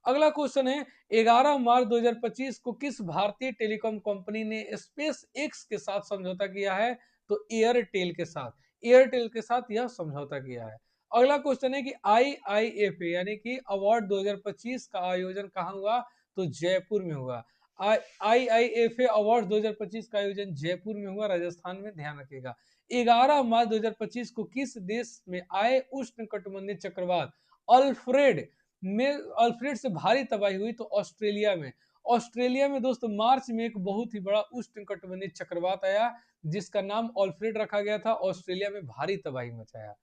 अगला क्वेश्चन है 11 मार्च 2025 को किस भारतीय टेलीकॉम कंपनी ने स्पेस एक्स के साथ समझौता किया है? तो एयरटेल के साथ। एयरटेल के साथ यह समझौता किया है। अगला क्वेश्चन है कि IIFA यानी कि अवार्ड 2025 का आयोजन कहां हुआ? तो जयपुर में हुआ। IIFA अवार्ड 2025 का आयोजन जयपुर में हुआ, राजस्थान में, ध्यान रखिएगा। 11 मार्च 2025 को किस देश में आए उष्ण कटिबंधीय चक्रवात अल्फ्रेड में अल्फ्रेड से भारी तबाही हुई? तो ऑस्ट्रेलिया में। ऑस्ट्रेलिया में दोस्तों मार्च में एक बहुत ही बड़ा उष्णकटिबंधीय चक्रवात आया जिसका नाम अल्फ्रेड रखा गया था, ऑस्ट्रेलिया में भारी तबाही मचाया।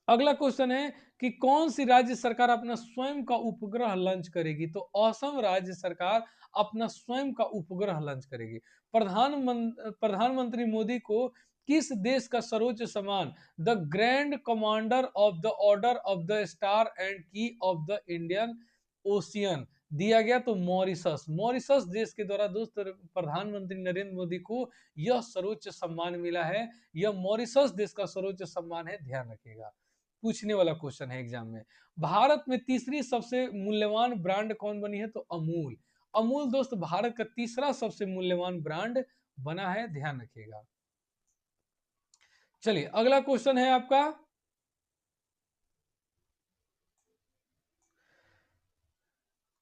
अगला क्वेश्चन है कि कौन सी राज्य सरकार अपना स्वयं का उपग्रह लॉन्च करेगी? तो असम राज्य सरकार अपना स्वयं का उपग्रह लॉन्च करेगी। प्रधानमंत्री मोदी को किस देश का सर्वोच्च सम्मान the grand commander of the order of the star and की ऑफ द इंडियन ओशियन दिया गया? तो मॉरिशस। मॉरिशस देश के द्वारा दोस्त प्रधानमंत्री नरेंद्र मोदी को यह सर्वोच्च सम्मान मिला है। यह मॉरिशस देश का सर्वोच्च सम्मान है, ध्यान रखिएगा। पूछने वाला क्वेश्चन है एग्जाम में। भारत में तीसरी सबसे मूल्यवान ब्रांड कौन बनी है? तो अमूल। अमूल दोस्त भारत का तीसरा सबसे मूल्यवान ब्रांड बना है, ध्यान रखिएगा। चलिए अगला क्वेश्चन है आपका,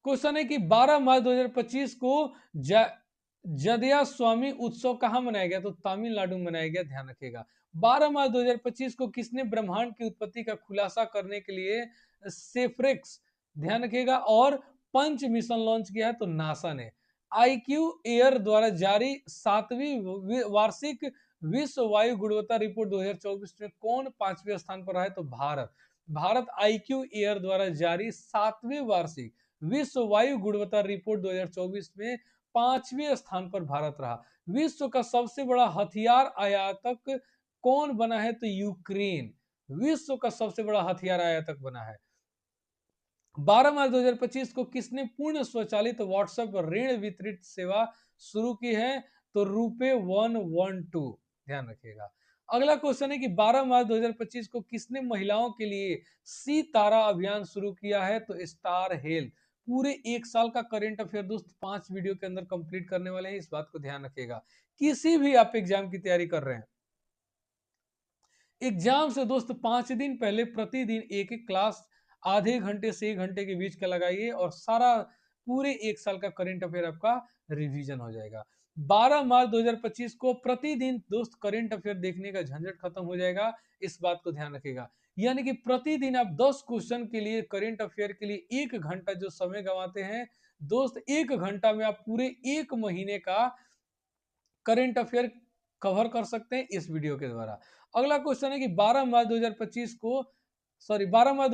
क्वेश्चन है कि 12 मार्च 2025 को जदिया स्वामी उत्सव कहां मनाया गया? तो तमिलनाडु में मनाया गया, ध्यान रखिएगा। 12 मार्च 2025 को किसने ब्रह्मांड की उत्पत्ति का खुलासा करने के लिए सेफ्रेक्स, ध्यान रखिएगा, और पंच मिशन लॉन्च किया है? तो नासा ने। आईक्यू एयर द्वारा जारी 7वीं वार्षिक विश्व वायु गुणवत्ता रिपोर्ट 2024 में कौन 5वें स्थान पर रहा है? तो भारत। भारत आईक्यू एयर द्वारा जारी 7वीं वार्षिक विश्व वायु गुणवत्ता रिपोर्ट 2024 में 5वें स्थान पर भारत रहा। विश्व का सबसे बड़ा हथियार आयातक कौन बना है? तो यूक्रेन विश्व का सबसे बड़ा हथियार आयातक बना है। 12 मार्च 2025 को किसने पूर्ण स्वचालित व्हाट्सएप ऋण वितरित सेवा शुरू की है? तो रुपे 112, ध्यान रखिएगा। अगला क्वेश्चन है कि 12 मार्च 2025 को किसने महिलाओं के लिए सी तारा अभियान शुरू किया है? तो स्टार हेल्थ। पूरे एक साल का करंट अफेयर दोस्त 5 वीडियो के अंदर कंप्लीट करने वाले हैं, इस बात को ध्यान रखिएगा। किसी भी आप एग्जाम की तैयारी कर रहे हैं, एग्जाम से दोस्त 5 दिन पहले प्रतिदिन एक एक क्लास आधे घंटे से 1 घंटे के बीच का लगाइए और सारा पूरे एक साल का करंट अफेयर आपका रिवीजन हो जाएगा। 12 मार्च 2025 को प्रतिदिन दोस्त करंट अफेयर देखने का झंझट खत्म हो जाएगा, इस बात को ध्यान रखिएगा। यानी कि प्रतिदिन आप 10 क्वेश्चन के लिए करंट अफेयर के लिए 1 घंटा जो समय गंवाते हैं दोस्त, 1 घंटा में आप पूरे 1 महीने का करंट अफेयर कवर कर सकते हैं इस वीडियो के द्वारा। अगला क्वेश्चन है कि 12 मार्च 2025 को सॉरी 12 मार्च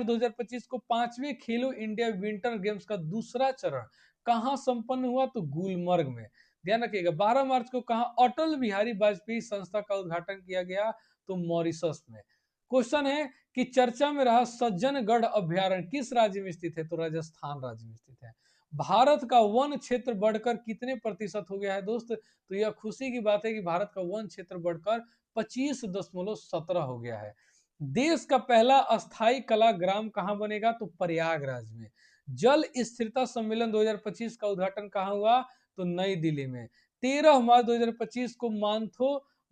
2025 को 5वें खेलो इंडिया विंटर गेम्स का दूसरा चरण कहां संपन्न हुआ? तो गुलमर्ग में, ध्यान रखिएगा। 12 मार्च को कहा अटल बिहारी वाजपेयी संस्था का उद्घाटन किया गया? तो मॉरिशस में। क्वेश्चन है कि चर्चा में रहा सज्जनगढ़ अभ्यारण्य किस राज्य में स्थित है? तो राजस्थान राज्य में स्थित है। भारत का वन क्षेत्र बढ़कर कितने प्रतिशत हो गया है दोस्त? तो यह खुशी की बात है कि भारत का वन क्षेत्र बढ़कर 25.17 हो गया है। देश का पहला अस्थायी कला ग्राम कहां बनेगा? तो प्रयागराज में। जल स्थिरता सम्मेलन 2025 का उद्घाटन कहां हुआ? तो नई दिल्ली में। 13 मार्च 2025 को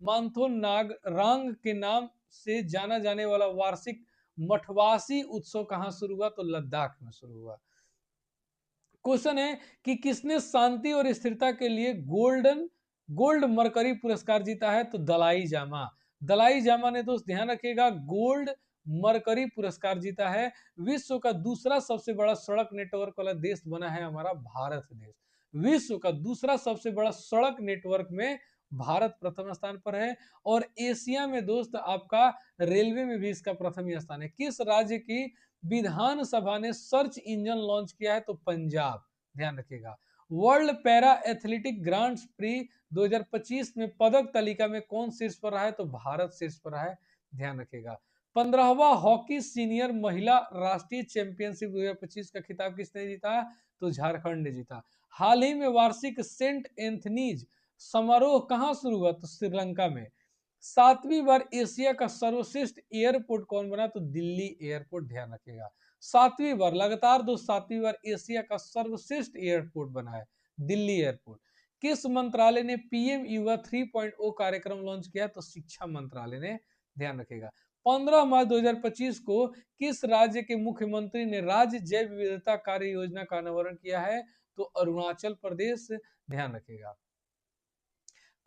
मानथो नागरांग के नाम से जाना जाने वाला वार्षिक मठवासी उत्सव कहां शुरू हुआ? तो लद्दाख में शुरू हुआ। क्वेश्चन है कि किसने शांति और स्थिरता के लिए गोल्ड मरकरी पुरस्कार जीता है? तो दलाई जामा। दलाई जामा ने दोस्त ध्यान रखिएगा गोल्ड मरकरी पुरस्कार जीता है। विश्व का दूसरा सबसे बड़ा सड़क नेटवर्क वाला देश बना है हमारा भारत देश। विश्व का दूसरा सबसे बड़ा सड़क नेटवर्क में भारत प्रथम स्थान पर है। और एशिया में दोस्त आपका रेलवे में भी इसका प्रथम स्थान है। किस राज्य की विधानसभा ने सर्च इंजन लॉन्च किया है? तो पंजाब, ध्यान रखिएगा। World para athletic grand pre 2025 में पदक तालिका में कौन शीर्ष पर रहा है? तो भारत शीर्ष पर रहा है, ध्यान रखिएगा। 15वां हॉकी सीनियर महिला राष्ट्रीय चैंपियनशिप 2025 का खिताब किसने जीता? तो झारखंड ने जीता। हाल ही में वार्षिक सेंट एंथनीज समारोह कहां शुरू हुआ? तो श्रीलंका में। 7वीं बार एशिया का सर्वश्रेष्ठ एयरपोर्ट कौन बना? तो दिल्ली एयरपोर्ट, ध्यान रखिएगा। 7वीं बार लगातार 7वीं बार एशिया का सर्वश्रेष्ठ एयरपोर्ट बना है दिल्ली एयरपोर्ट। किस मंत्रालय ने पीएम युवा 3.0 कार्यक्रम लॉन्च किया? तो शिक्षा मंत्रालय ने, ध्यान रखिएगा। 15 मार्च 2025 को किस राज्य के मुख्यमंत्री ने राज्य जैव विविधता कार्य योजना का अनावरण किया है? तो अरुणाचल प्रदेश, ध्यान रखिएगा।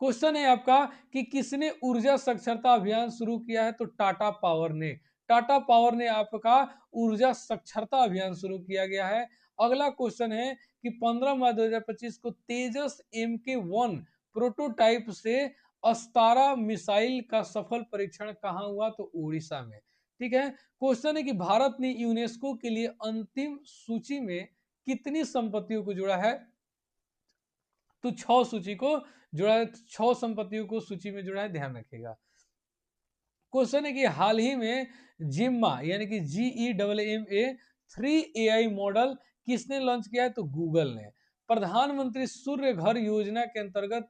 क्वेश्चन है आपका कि किसने ऊर्जा साक्षरता अभियान शुरू किया है? तो टाटा पावर ने। टाटा पावर ने आपका ऊर्जा साक्षरता अभियान शुरू किया गया है। अगला क्वेश्चन है कि 15 मार्च 2025 को तेजस MK1 प्रोटोटाइप से अस्तारा मिसाइल का सफल परीक्षण कहां हुआ? तो उड़ीसा में। ठीक है। क्वेश्चन है कि भारत ने यूनेस्को के लिए अंतिम सूची में कितनी संपत्तियों को जोड़ा है? तो 6 सूची को जोड़ा है, 6 संपत्तियों को सूची में जोड़ा है, ध्यान रखिएगा। क्वेश्चन है कि हाल ही में जिम्मा यानी कि GEMMA 3 AI मॉडल किसने लॉन्च किया है? तो गूगल ने। प्रधानमंत्री सूर्य घर योजना के अंतर्गत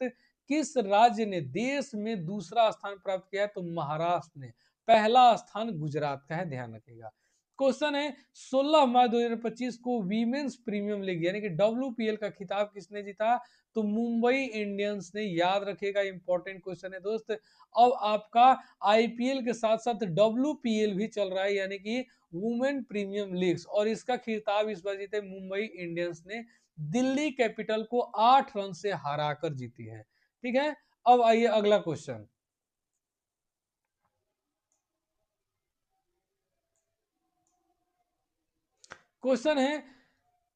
किस राज्य ने देश में दूसरा स्थान प्राप्त किया है? तो महाराष्ट्र ने। पहला स्थान गुजरात का है, ध्यान रखिएगा। क्वेश्चन है 16 मार्च 2025 को वीमेंस प्रीमियम लीग यानी कि WPL का खिताब किसने जीता? तो मुंबई इंडियंस ने। याद रखिएगा, इंपॉर्टेंट क्वेश्चन है दोस्त। अब आपका IPL के साथ साथ WPL भी चल रहा है यानी कि वुमेन प्रीमियम लीग्स, और इसका खिताब इस बार जीते मुंबई इंडियंस ने, दिल्ली कैपिटल को 8 रन से हराकर जीती है। ठीक है, अब आइए अगला क्वेश्चन। क्वेश्चन है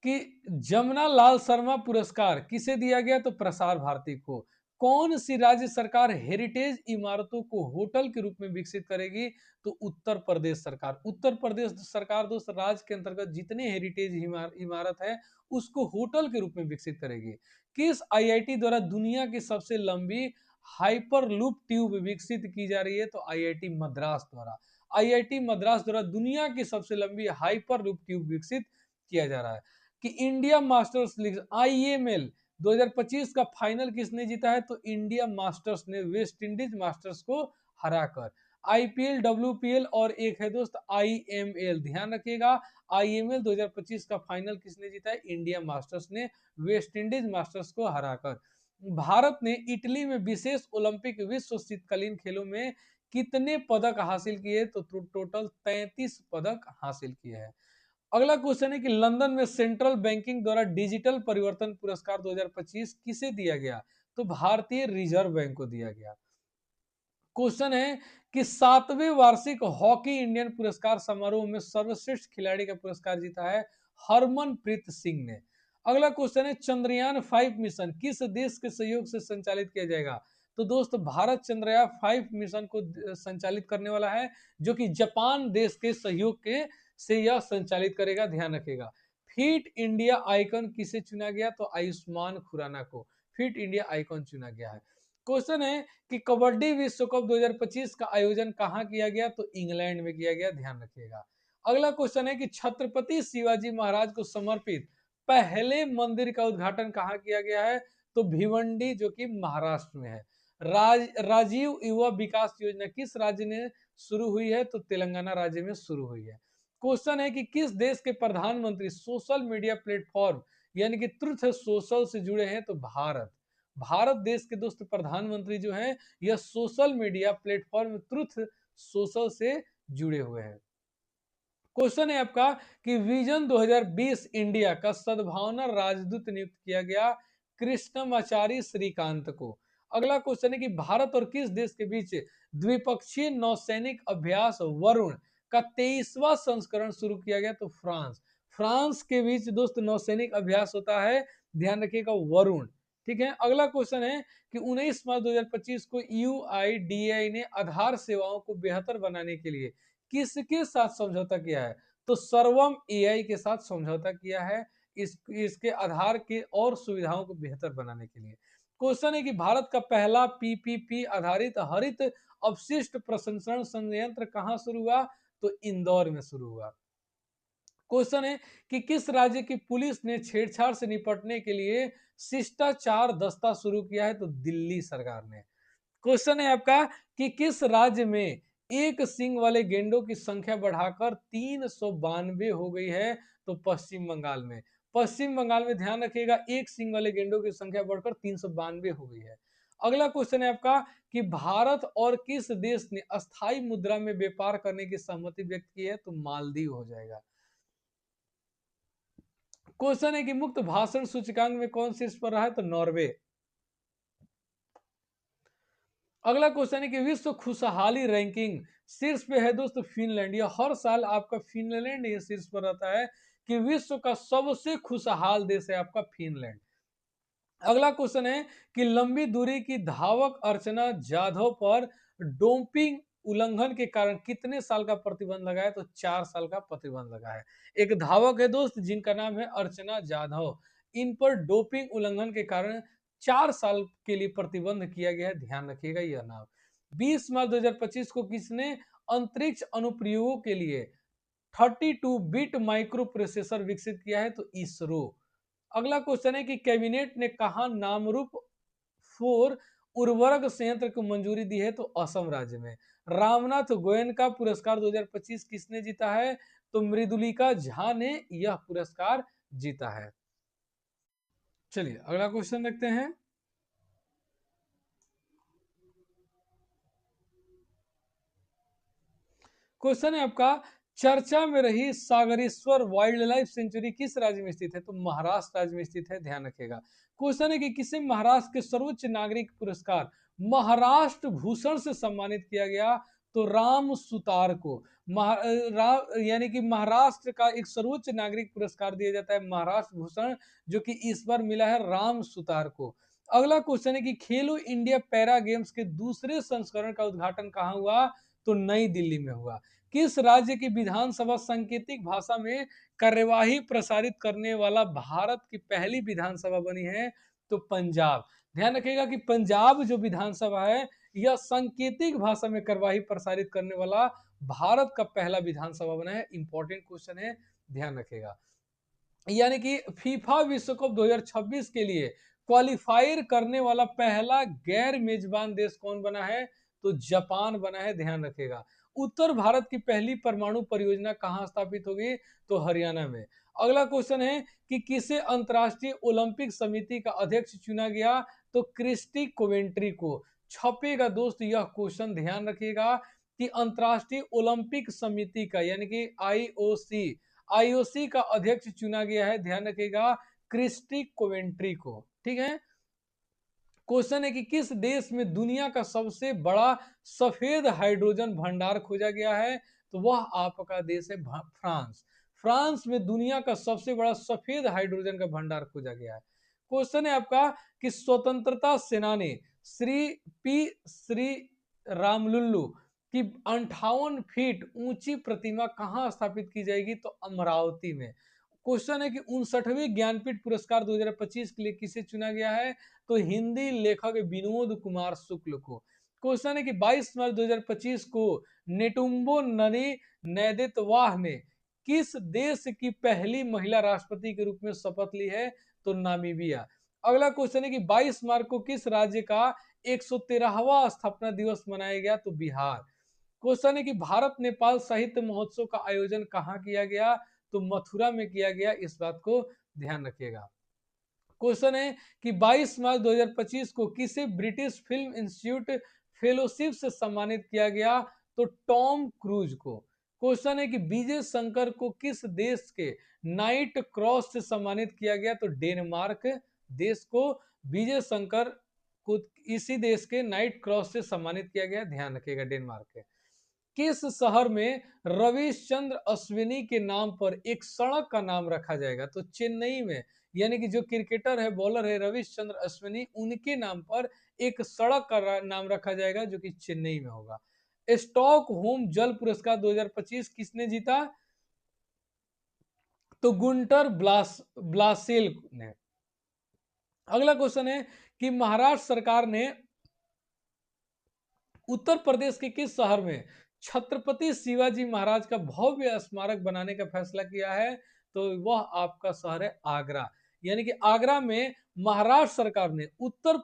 कि जमुना लाल शर्मा पुरस्कार किसे दिया गया? तो प्रसार भारती को। कौन सी राज्य सरकार हेरिटेज इमारतों को होटल के रूप में विकसित करेगी? तो उत्तर प्रदेश सरकार। उत्तर प्रदेश सरकार दोस्त राज्य के अंतर्गत जितने हेरिटेज इमारत है उसको होटल के रूप में विकसित करेगी। किस IIT द्वारा दुनिया की सबसे लंबी हाइपर लूप ट्यूब विकसित की जा रही है? तो IIT मद्रास द्वारा। IIT मद्रास द्वारा दुनिया की सबसे लंबी हाइपर लूप ट्यूब विकसित किया जा रहा है। कि इंडिया मास्टर्स लीग IML 2025 का फाइनल किसने जीता है? तो इंडिया मास्टर्स ने वेस्ट इंडीज मास्टर्स को हराकर। IPL WPL और एक है दोस्त IML, ध्यान रखिएगा। IML 2025 का फाइनल किसने जीता है? इंडिया मास्टर्स ने वेस्ट इंडीज मास्टर्स को हराकर। भारत ने इटली में विशेष ओलंपिक विश्व शीतकालीन खेलों में कितने पदक हासिल किए? तो टोटल 33 पदक हासिल किए हैं। अगला क्वेश्चन है कि लंदन में सेंट्रल बैंकिंग द्वारा डिजिटल परिवर्तन पुरस्कार 2025 किसे दिया गया? तो भारतीय रिजर्व बैंक को दिया गया। क्वेश्चन है कि 7वें वार्षिक हॉकी इंडियन पुरस्कार समारोह में सर्वश्रेष्ठ खिलाड़ी का पुरस्कार जीता है हरमनप्रीत सिंह ने। अगला क्वेश्चन है चंद्रयान 5 मिशन किस देश के सहयोग से संचालित किया जाएगा? तो दोस्त भारत चंद्रयान 5 मिशन को संचालित करने वाला है, जो कि जापान देश के सहयोग के से यह संचालित करेगा, ध्यान रखिएगा। फिट इंडिया आइकन किसे चुना गया? तो आयुष्मान खुराना को फिट इंडिया आइकन चुना गया है। क्वेश्चन है कि कबड्डी विश्व कप 2025 का आयोजन कहां किया गया? तो इंग्लैंड में किया गया, ध्यान रखिएगा। अगला क्वेश्चन है कि छत्रपति शिवाजी महाराज को समर्पित पहले मंदिर का उद्घाटन कहां किया गया है? तो भिवंडी, जो कि महाराष्ट्र में है। राजीव युवा विकास योजना किस राज्य ने शुरू हुई है? तो तेलंगाना राज्य में शुरू हुई है। क्वेश्चन है कि किस देश के प्रधानमंत्री सोशल मीडिया प्लेटफॉर्म यानी कि ट्रुथ सोशल से जुड़े हैं? तो भारत। भारत देश के दोस्त प्रधानमंत्री जो हैं यह social media platform truth social से जुड़े हुए हैं। क्वेश्चन है आपका कि विजन 2020 इंडिया का सद्भावना राजदूत नियुक्त किया गया कृष्णमाचारी श्रीकांत को। अगला क्वेश्चन है कि भारत और किस देश के बीच द्विपक्षीय नौसैनिक अभ्यास वरुण का 23वां संस्करण शुरू किया गया? तो फ्रांस। फ्रांस के बीच दोस्त नौसैनिक अभ्यास होता है, ध्यान रखिएगा, वरुण। ठीक है, अगला क्वेश्चन है कि 19 मार्च 2025 को UIDAI ने आधार सेवाओं को बेहतर बनाने के लिए किसके साथ समझौता किया है? तो सर्वम AI के साथ समझौता किया है, इसके आधार के और सुविधाओं को बेहतर बनाने के लिए। क्वेश्चन है कि भारत का पहला PPP आधारित हरित अपशिष्ट प्रसंस्करण संयंत्र कहां शुरू हुआ? तो इंदौर में शुरू हुआ। क्वेश्चन है कि किस राज्य की पुलिस ने छेड़छाड़ से निपटने के लिए शिष्टाचार दस्ता शुरू किया है? तो दिल्ली सरकार ने। क्वेश्चन है आपका कि किस राज्य में एक सींग वाले गेंडों की संख्या बढ़ाकर 392 हो गई है? तो पश्चिम बंगाल में। पश्चिम बंगाल में, ध्यान रखिएगा, एक सींग वाले गेंडों की संख्या बढ़कर 392 हो गई है। अगला क्वेश्चन है आपका कि भारत और किस देश ने अस्थाई मुद्रा में व्यापार करने की सहमति व्यक्त की है? तो मालदीव हो जाएगा। क्वेश्चन है कि मुक्त भाषण सूचकांक में कौन शीर्ष पर रहा है? तो नॉर्वे। अगला क्वेश्चन है कि विश्व खुशहाली रैंकिंग शीर्ष पे है दोस्तों फिनलैंड। यह हर साल आपका फिनलैंड ये शीर्ष पर रहता है कि विश्व का सबसे खुशहाल देश है आपका फिनलैंड। अगला क्वेश्चन है कि लंबी दूरी की धावक अर्चना जाधव पर डोपिंग उल्लंघन के कारण कितने साल का प्रतिबंध लगा है? तो 4 साल का प्रतिबंध लगा है। एक धावक है दोस्त जिनका नाम है अर्चना जाधव, इन पर डोपिंग उल्लंघन के कारण 4 साल के लिए प्रतिबंध किया गया है, ध्यान रखिएगा यह नाम। 20 मार्च 2025 को किसने अंतरिक्ष अनुप्रयोगों के लिए 32 बिट माइक्रो प्रोसेसर विकसित किया है? तो इसरो। अगला क्वेश्चन है कि कैबिनेट ने कहा नामरूप 4 उर्वरक संयंत्र को मंजूरी दी है? तो असम राज्य में। रामनाथ गोयनका पुरस्कार 2025 किसने जीता है? तो मृदुलिका झा ने यह पुरस्कार जीता है। चलिए अगला क्वेश्चन देखते हैं। क्वेश्चन है आपका, चर्चा में रही सागरेश्वर वाइल्ड लाइफ सेंचुरी किस राज्य में स्थित है? तो महाराष्ट्र राज्य में स्थित है, ध्यान रखिएगा। क्वेश्चन है कि किसे महाराष्ट्र के सर्वोच्च नागरिक पुरस्कार महाराष्ट्र भूषण से सम्मानित किया गया? तो राम सुतार को। यानी कि महाराष्ट्र का एक सर्वोच्च नागरिक पुरस्कार दिया जाता है महाराष्ट्र भूषण, जो कि इस बार मिला है राम सुतार को। अगला क्वेश्चन है कि खेलो इंडिया पैरा गेम्स के दूसरे संस्करण का उद्घाटन कहाँ हुआ? तो नई दिल्ली में हुआ। किस राज्य की विधानसभा सांकेतिक भाषा में कार्यवाही प्रसारित करने वाला भारत की पहली विधानसभा बनी है? तो पंजाब। ध्यान रखिएगा कि पंजाब जो विधानसभा है यह सांकेतिक भाषा में कार्यवाही प्रसारित करने वाला भारत का पहला विधानसभा बना है। इंपॉर्टेंट क्वेश्चन है, ध्यान रखिएगा। यानी कि फीफा विश्व कप 2026 के लिए क्वालिफायर करने वाला पहला गैर मेजबान देश कौन बना है? तो जापान बना है, ध्यान रखिएगा। उत्तर भारत की पहली परमाणु परियोजना कहां स्थापित होगी? तो हरियाणा में। अगला क्वेश्चन है कि किसे अंतरराष्ट्रीय ओलंपिक समिति का अध्यक्ष चुना गया? तो क्रिस्टी कोवेंट्री को। छपेगा दोस्त यह क्वेश्चन, ध्यान रखिएगा कि अंतरराष्ट्रीय ओलंपिक समिति का यानी कि आईओसी का अध्यक्ष चुना गया है, ध्यान रखिएगा, क्रिस्टी कोवेंट्री को। ठीक है। क्वेश्चन है कि किस देश में दुनिया का सबसे बड़ा सफेद हाइड्रोजन भंडार खोजा गया है? तो वह आपका देश है फ्रांस। फ्रांस में दुनिया का सबसे बड़ा सफेद हाइड्रोजन का भंडार खोजा गया है। क्वेश्चन है आपका कि स्वतंत्रता सेनानी श्री रामलुल्लू कि 58 फीट ऊंची प्रतिमा कहां स्थापित की जाएगी? तो अमरावती में। क्वेश्चन है कि 59वें ज्ञानपीठ पुरस्कार 2025 के लिए किसे चुना गया है? तो हिंदी लेखक विनोद कुमार शुक्ल को। क्वेश्चन है कि 22 मार्च 2025 को नेटुम्बो ननी नैदेतवाह ने किस देश की पहली महिला राष्ट्रपति के रूप में शपथ ली है? तो नामीबिया। अगला क्वेश्चन है कि 22 मार्च को किस राज्य का 113वां स्थापना दिवस मनाया गया? तो बिहार। क्वेश्चन है कि भारत नेपाल साहित्य महोत्सव का आयोजन कहाँ किया गया? तो मथुरा में किया गया, इस बात को ध्यान रखिएगा। क्वेश्चन है कि 22 मार्च 2025 को किसे ब्रिटिश फिल्म इंस्टीट्यूट फेलोशिप से सम्मानित किया गया? तो टॉम क्रूज को। क्वेश्चन है कि विजय शंकर को किस देश के नाइट क्रॉस से सम्मानित किया गया? तो डेनमार्क देश को विजय शंकर को इसी देश के नाइट क्रॉस से सम्मानित किया गया, ध्यान रखिएगा, डेनमार्क के। किस शहर में रविश्चंद्र अश्विनी के नाम पर एक सड़क का नाम रखा जाएगा? तो चेन्नई में। यानी कि जो क्रिकेटर है, बॉलर है रविश्चंद्र अश्विनी, उनके नाम पर एक सड़क का नाम रखा जाएगा जो कि चेन्नई में होगा। स्टॉकहोम जल पुरस्कार 2025 किसने जीता? तो गुंटर ब्लासेल ने। अगला क्वेश्चन है कि महाराष्ट्र सरकार ने उत्तर प्रदेश के किस शहर में छत्रपति शिवाजी महाराज का भव्य स्मारक बनाने का फैसला किया है? तो वह आपका शहर है आगरा। यानी कि आगरा में महाराष्ट्र सरकार ने उत्तर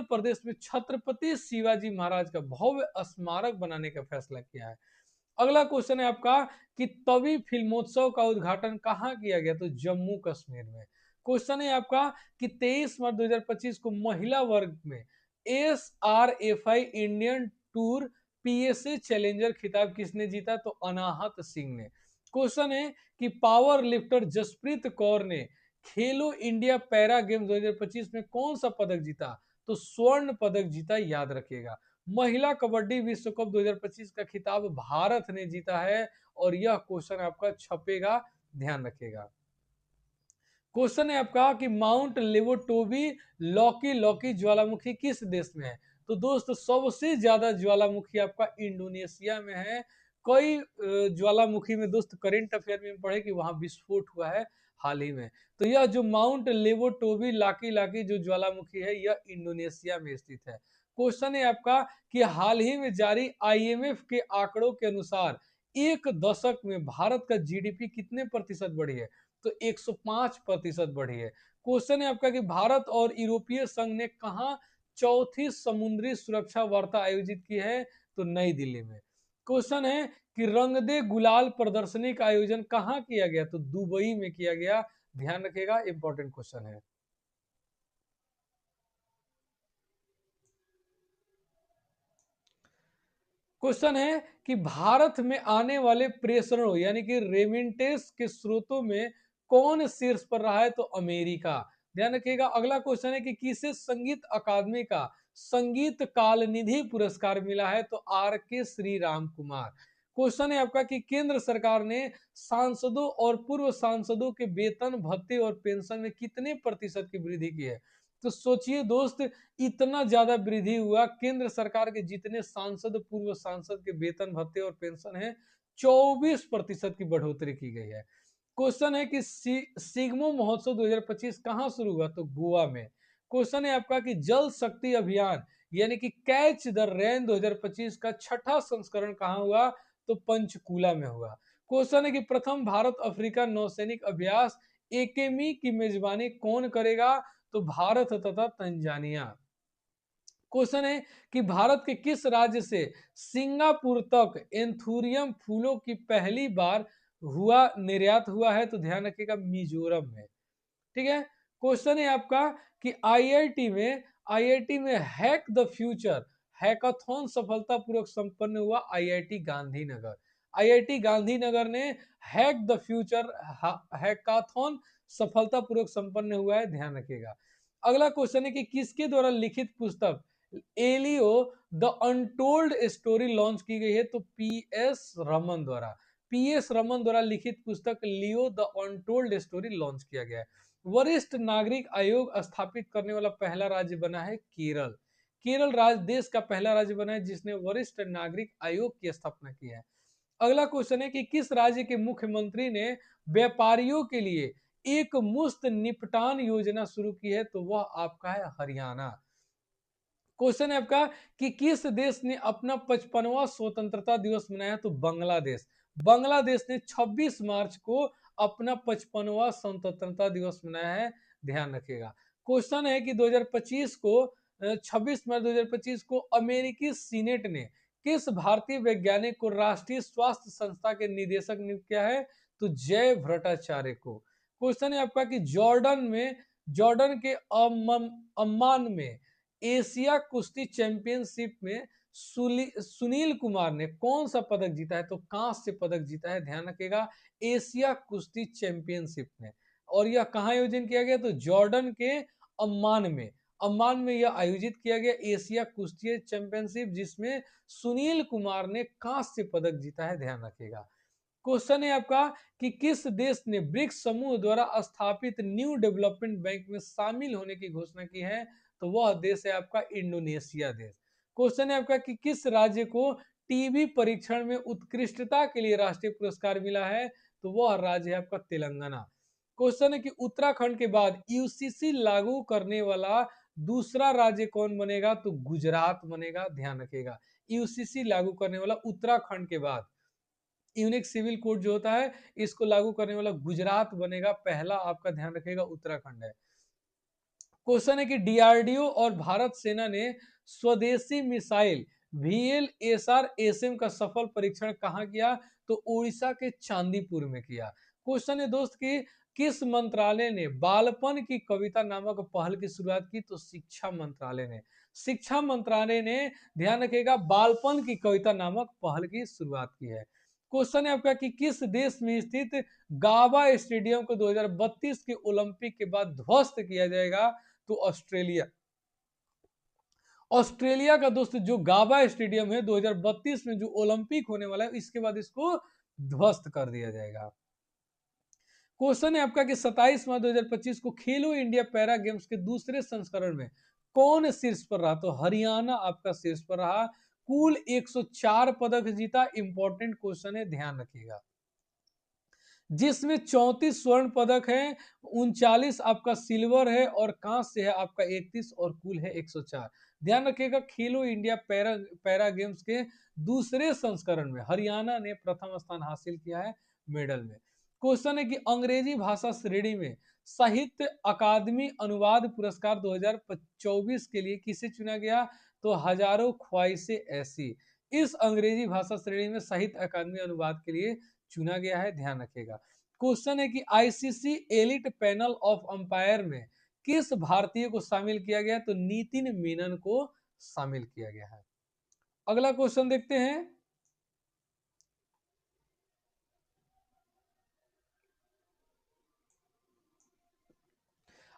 प्रदेश में छत्रपति शिवाजी महाराज का भव्य स्मारक बनाने का फैसला किया है। अगला क्वेश्चन है आपका कि तवी फिल्मोत्सव का उद्घाटन कहाँ किया गया? तो जम्मू कश्मीर में। क्वेश्चन है आपका कि 23 मार्च 2025 को महिला वर्ग में SRFI Indian tour PSA challenger खिताब किसने जीता? तो अनाहत सिंह ने। क्वेश्चन है कि पावर लिफ्टर जसप्रीत कौर ने खेलो इंडिया पैरा गेम्स 2025 में कौन सा पदक जीता? तो स्वर्ण पदक जीता, याद रखिएगा। महिला कबड्डी विश्व कप 2025 का खिताब भारत ने जीता है और यह क्वेश्चन आपका छपेगा, ध्यान रखिएगा। क्वेश्चन है आपका कि माउंट लेवोटोबी लॉकी ज्वालामुखी किस देश में है? तो दोस्त सबसे ज्यादा ज्वालामुखी आपका इंडोनेशिया में है। कई ज्वालामुखी में दोस्त करंट अफेयर में पढ़े कि वहां विस्फोट हुआ है हाल ही में। तो यह जो माउंट लेवोटोबी लाकी लाकी जो ज्वालामुखी है यह इंडोनेशिया में स्थित है। क्वेश्चन है आपका कि हाल ही में जारी आईएमएफ के आंकड़ों के अनुसार एक दशक में भारत का जीडीपी कितने प्रतिशत बढ़ी है? तो 105% बढ़ी है। क्वेश्चन है आपका कि भारत और यूरोपीय संघ ने कहा चौथी समुद्री सुरक्षा वार्ता आयोजित की है? तो नई दिल्ली में। क्वेश्चन है कि रंग दे गुलाल प्रदर्शनी का आयोजन कहाँ किया गया? तो दुबई में किया गया। ध्यान रखिएगा, इंपॉर्टेंट क्वेश्चन है। क्वेश्चन है कि भारत में आने वाले प्रेषणों यानी कि रेमिटेंस के स्रोतों में कौन शीर्ष पर रहा है? तो अमेरिका। ध्यान रखिएगा। अगला क्वेश्चन है कि किसे संगीत अकादमी का संगीत काल निधि पुरस्कार मिला है? तो आर के श्री राम कुमार। क्वेश्चन है आपका कि केंद्र सरकार ने सांसदों और पूर्व सांसदों के वेतन भत्ते और पेंशन में कितने प्रतिशत की वृद्धि की है? तो सोचिए दोस्त, इतना ज्यादा वृद्धि हुआ। केंद्र सरकार के जितने सांसद पूर्व सांसद के वेतन भत्ते और पेंशन है 24% की बढ़ोतरी की गई है। क्वेश्चन है कि सिग्मो महोत्सव 2025 कहां शुरू हुआ? तो गोवा में। क्वेश्चन है आपका कि जल शक्ति अभियान यानी कि कैच द रेन 2025 का छठा संस्करण कहां हुआ? तो पंचकूला में हुआ। क्वेश्चन है कि प्रथम भारत अफ्रीका नौसैनिक अभ्यास एकेमी की मेजबानी कौन करेगा? तो भारत तथा तंजानिया। क्वेश्चन है कि भारत के किस राज्य से सिंगापुर तक एंथूरियम फूलों की पहली बार हुआ निर्यात हुआ है? तो ध्यान रखिएगा, मिजोरम में। ठीक है। क्वेश्चन है आपका कि आईआईटी में हैक द फ्यूचर हैकाथॉन सफलतापूर्वक संपन्न हुआ आईआईटी गांधीनगर। आईआईटी गांधीनगर ने हैक द फ्यूचर हैकाथॉन सफलतापूर्वक संपन्न हुआ है। ध्यान रखिएगा। अगला क्वेश्चन है कि किसके द्वारा लिखित पुस्तक एलियो द अनटोल्ड स्टोरी लॉन्च की गई है? तो पीएस रमन द्वारा। पीएस रमन द्वारा लिखित पुस्तक Leo the untold story launch किया गया है। वरिष्ठ नागरिक आयोग स्थापित करने वाला पहला राज्य बना है केरल। केरल राज्य देश का पहला राज्य बना है जिसने वरिष्ठ नागरिक आयोग की स्थापना की है। अगला क्वेश्चन है कि किस राज्य के मुख्यमंत्री ने व्यापारियों के लिए एक मुफ्त निपटान योजना शुरू की है? तो वह आपका है हरियाणा। क्वेश्चन है आपका कि किस देश ने अपना 55वां स्वतंत्रता दिवस मनाया? तो बांग्लादेश। बांग्लादेश ने 26 मार्च को अपना 55वां स्वतंत्रता दिवस मनाया है। ध्यान रखिएगा। क्वेश्चन है कि 2025 को 26 मार्च 2025 को अमेरिकी सीनेट ने किस भारतीय वैज्ञानिक को राष्ट्रीय स्वास्थ्य संस्था के निदेशक नियुक्त किया है? तो जय भट्टाचार्य को। क्वेश्चन है आपका कि जॉर्डन के अम्मान में एशिया कुश्ती चैंपियनशिप में सुनील कुमार ने कौन सा पदक जीता है? तो कांस्य पदक जीता है। ध्यान रखिएगा, एशिया कुश्ती चैंपियनशिप में। और यह कहाँ आयोजन किया गया? तो जॉर्डन के अम्मान में। अम्मान में यह आयोजित किया गया एशिया कुश्ती चैंपियनशिप, जिसमें सुनील कुमार ने कांस्य पदक जीता है। ध्यान रखिएगा। क्वेश्चन है आपका कि किस देश ने ब्रिक्स समूह द्वारा स्थापित न्यू डेवलपमेंट बैंक में शामिल होने की घोषणा की है? तो वह देश है आपका इंडोनेशिया देश। क्वेश्चन है आपका कि किस राज्य को टीबी परीक्षण में उत्कृष्टता के लिए राष्ट्रीय पुरस्कार मिला है? तो वह राज्य है आपका तेलंगाना। क्वेश्चन है कि उत्तराखंड के बाद यूसीसी लागू करने वाला दूसरा राज्य कौन बनेगा? तो गुजरात बनेगा। ध्यान रखिएगा, यूसीसी लागू करने वाला उत्तराखंड के बाद यूनिक सिविल कोड जो होता है इसको लागू करने वाला गुजरात बनेगा। पहला आपका ध्यान रखिएगा उत्तराखंड है। क्वेश्चन है कि डीआरडीओ और भारत सेना ने स्वदेशी मिसाइल VLSR-SM का सफल परीक्षण कहां किया? तो उड़ीसा के चांदीपुर में किया। क्वेश्चन है दोस्त कि किस मंत्रालय ने बालपन की कविता नामक पहल की शुरुआत की? तो शिक्षा मंत्रालय ने। शिक्षा मंत्रालय ने, ध्यान रखिएगा, बालपन की कविता नामक पहल की शुरुआत की है। क्वेश्चन है आपका कि किस देश में स्थित गाबा स्टेडियम को 2032 के ओलंपिक के बाद ध्वस्त किया जाएगा? तो ऑस्ट्रेलिया। ऑस्ट्रेलिया का दोस्त जो गाबा स्टेडियम है 2032 में जो ओलंपिक होने वाला है इसके बाद इसको ध्वस्त कर दिया जाएगा। क्वेश्चन है आपका कि 27 मार्च 2025 को खेलो इंडिया पैरा गेम्स के दूसरे संस्करण में कौन शीर्ष पर रहा? तो हरियाणा आपका शीर्ष पर रहा। कुल 104 पदक जीता। इंपॉर्टेंट क्वेश्चन है, ध्यान रखिएगा। जिसमें 34 स्वर्ण पदक है, 39 आपका सिल्वर है और कांस्य है आपका 31 और कुल है 104। ध्यान रखिएगा, खेलो इंडिया पैरा गेम्स के दूसरे संस्करण में हरियाणा ने प्रथम स्थान हासिल किया है मेडल में। क्वेश्चन है कि अंग्रेजी भाषा श्रेणी में साहित्य अकादमी अनुवाद पुरस्कार 2024 के लिए किसे चुना गया? तो हजारों ख्वाहिशें ऐसी इस अंग्रेजी भाषा श्रेणी में साहित्य अकादमी अनुवाद के लिए चुना गया है, ध्यान रखिएगा। क्वेश्चन है कि ICC elite panel of umpire में किस भारतीय को शामिल किया गया? तो नितिन मेनन को शामिल किया गया है। अगला क्वेश्चन देखते हैं।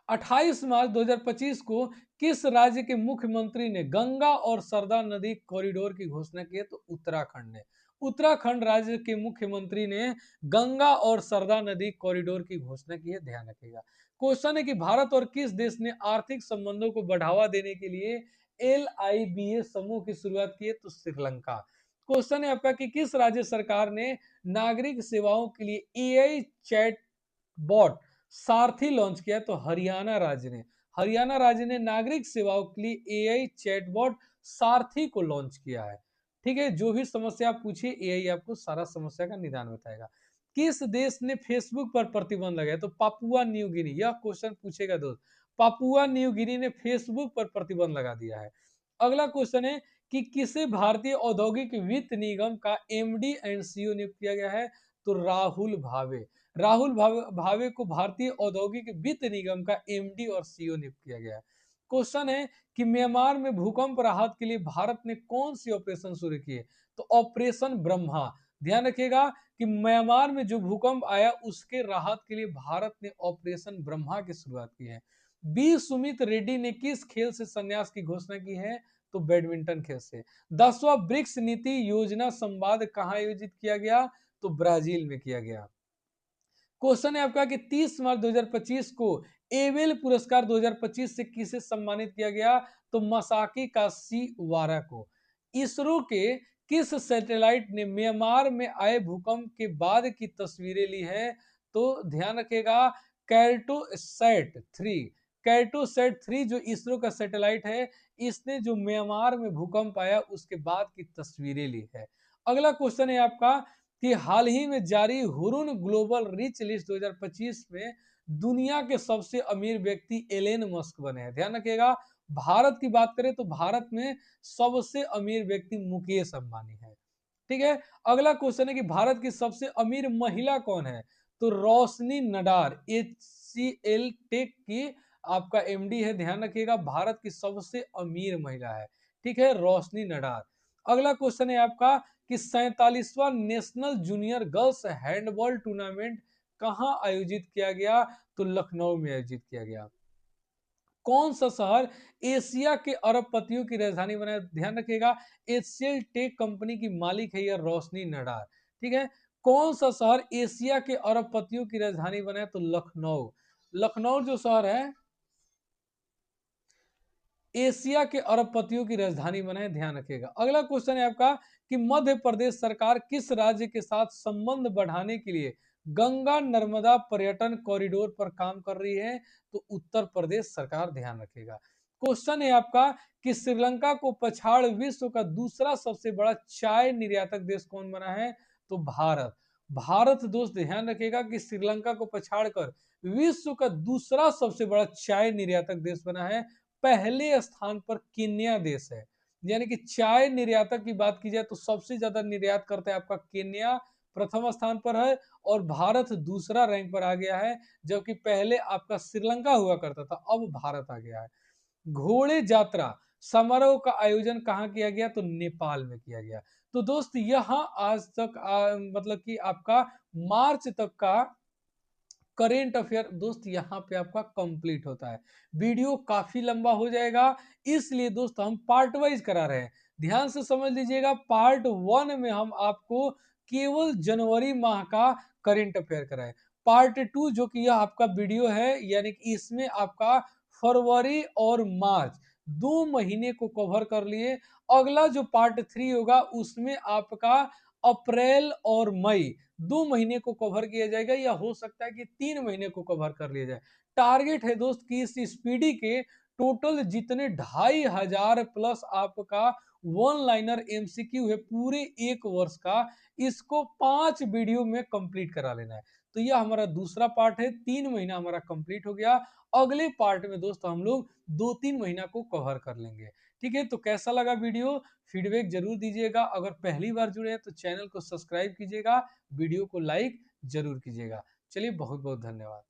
28 मार्च 2025 को किस राज्य के मुख्यमंत्री ने गंगा और सरदा नदी कॉरिडोर की घोषणा की है? तो उत्तराखंड ने। उत्तराखंड राज्य के मुख्यमंत्री ने गंगा और सरदा नदी कॉरिडोर की घोषणा की है, ध्यान रखिएगा। क्वेश्चन है कि भारत और किस देश ने आर्थिक संबंधों को बढ़ावा देने के लिए LIBA समूह की शुरुआत की है? तो श्रीलंका। क्वेश्चन है आपका कि किस राज्य सरकार ने नागरिक सेवाओं के लिए AI चैट बॉट सारथी लॉन्च किया? तो हरियाणा राज्य ने। हरियाणा राज्य ने नागरिक सेवाओं के लिए AI चैटबॉट सारथी को लॉन्च किया है। ठीक है, जो भी समस्या आप पूछिए AI आपको सारा समस्या का निदान बताएगा। किस देश ने फेसबुक पर प्रतिबंध लगाया? तो पापुआ न्यू गिनी। यह क्वेश्चन पूछेगा दोस्त। पापुआ न्यू गिनी ने फेसबुक पर प्रतिबंध लगा दिया है। अगला क्वेश्चन है कि किसे भारतीय औद्योगिक वित्त निगम का MD एंड CEO नियुक्त किया गया है? तो राहुल भावे। राहुल भावे को भारतीय औद्योगिक वित्त निगम का MD और CEO नियुक्त किया गया है। क्वेश्चन है कि म्यांमार में भूकंप राहत के लिए भारत ने कौन सी ऑपरेशन शुरू की है? तो ऑपरेशन ब्रह्मा। ध्यान रखिएगा कि म्यांमार में जो भूकंप आया उसके राहत के लिए भारत ने ऑपरेशन ब्रह्मा की शुरुआत की है। बी सुमित रेड्डी ने किस खेल से संन्यास की घोषणा की है? तो बैडमिंटन खेल से। 10वां ब्रिक्स नीति योजना संवाद कहां आयोजित किया गया? तो ब्राजील में किया गया। क्वेश्चन है आपका कि 30 मार्च 2025 को एवेल पुरस्कार 2025 से किसे सम्मानित किया गया? तो मसाकी काशीवारा को। इसरो के किस सैटेलाइट ने म्यांमार में आए भूकंप के बाद की तस्वीरें ली है? तो ध्यान रखिएगा, कैर्टोसैट 3। कैर्टोसैट 3 जो इसरो का सैटेलाइट है, इसने जो म्यांमार में भूकंप आया उसके बाद की तस्वीरें ली है। अगला क्वेश्चन है आपका कि हाल ही में जारी हुरुन ग्लोबल रिच लिस्ट 2025 में दुनिया के सबसे अमीर व्यक्ति एलन मस्क बने हैं। ध्यान रखिएगा, भारत की बात करें तो भारत में सबसे अमीर व्यक्ति मुकेश अंबानी है। ठीक है, अगला क्वेश्चन है कि भारत की सबसे अमीर महिला कौन है? तो रोशनी नडार HCL टेक की आपका MD है। ध्यान रखिएगा, भारत की सबसे अमीर महिला है। ठीक है, रोशनी नडार। अगला क्वेश्चन है आपका कि 47वां national junior girls handball tournament कहां आयोजित किया गया? तो लखनऊ में आयोजित किया गया। कौन सा शहर एशिया के अरबपतियों की राजधानी बना है? ध्यान रखिएगा, HCL टेक कंपनी की मालिक है यह रोशनी नडार। ठीक है, कौन सा शहर एशिया के अरबपतियों की राजधानी बना है? तो लखनऊ। लखनऊ जो शहर है एशिया के अरबपतियों की राजधानी बना है, ध्यान रखिएगा। अगला क्वेश्चन है आपका कि मध्य प्रदेश सरकार किस राज्य के साथ संबंध बढ़ाने के लिए गंगा नर्मदा पर्यटन कॉरिडोर पर काम कर रही है? तो उत्तर प्रदेश सरकार, ध्यान रखिएगा। क्वेश्चन है आपका कि श्रीलंका को पछाड़ विश्व का दूसरा सबसे बड़ा चाय निर्यातक देश कौन बना है? तो भारत। भारत दोस्त ध्यान रखिएगा कि श्रीलंका को पछाड़कर विश्व का दूसरा सबसे बड़ा चाय निर्यातक देश बना है। पहले स्थान पर केन्या देश है। यानी कि चाय निर्यातक की बात की जाए तो सबसे ज्यादा निर्यात करता है आपका केन्या, प्रथम स्थान पर है, और भारत दूसरा रैंक पर आ गया है, जबकि पहले आपका श्रीलंका हुआ करता था, अब भारत आ गया है। घोड़े यात्रा समारोह का आयोजन कहाँ किया गया? तो नेपाल में किया गया। तो दोस्त यहाँ आज तक मतलब कि आपका मार्च तक का करेंट अफेयर दोस्त यहाँ पे आपका कंप्लीट होता है। वीडियो काफी लंबा हो जाएगा, इसलिए दोस्त हम पार्ट वाइज करा रहे हैं। ध्यान से समझ लीजिएगा, पार्ट 1 में हम आपको केवल जनवरी माह का करेंट अफेयर कराए। पार्ट 2 जो कि यह आपका वीडियो है, यानी कि इसमें आपका फरवरी और मार्च 2 महीने को कवर कर लिए। अगला जो पार्ट 3 होगा उसमें आपका अप्रैल और मई 2 महीने को कवर किया जाएगा, या हो सकता है कि 3 महीने को कवर कर लिया जाए। टारगेट है दोस्त कि इस स्पीडी के टोटल जितने 2500 प्लस आपका वन लाइनर एमसीक्यू है पूरे 1 वर्ष का, इसको 5 वीडियो में कंप्लीट करा लेना है। तो यह हमारा दूसरा पार्ट है, 3 महीना हमारा कंप्लीट हो गया। अगले पार्ट में दोस्त हम लोग 2-3 महीना को कवर कर लेंगे। ठीक है, तो कैसा लगा वीडियो, फीडबैक जरूर दीजिएगा। अगर पहली बार जुड़े हैं तो चैनल को सब्सक्राइब कीजिएगा, वीडियो को लाइक जरूर कीजिएगा। चलिए, बहुत बहुत धन्यवाद।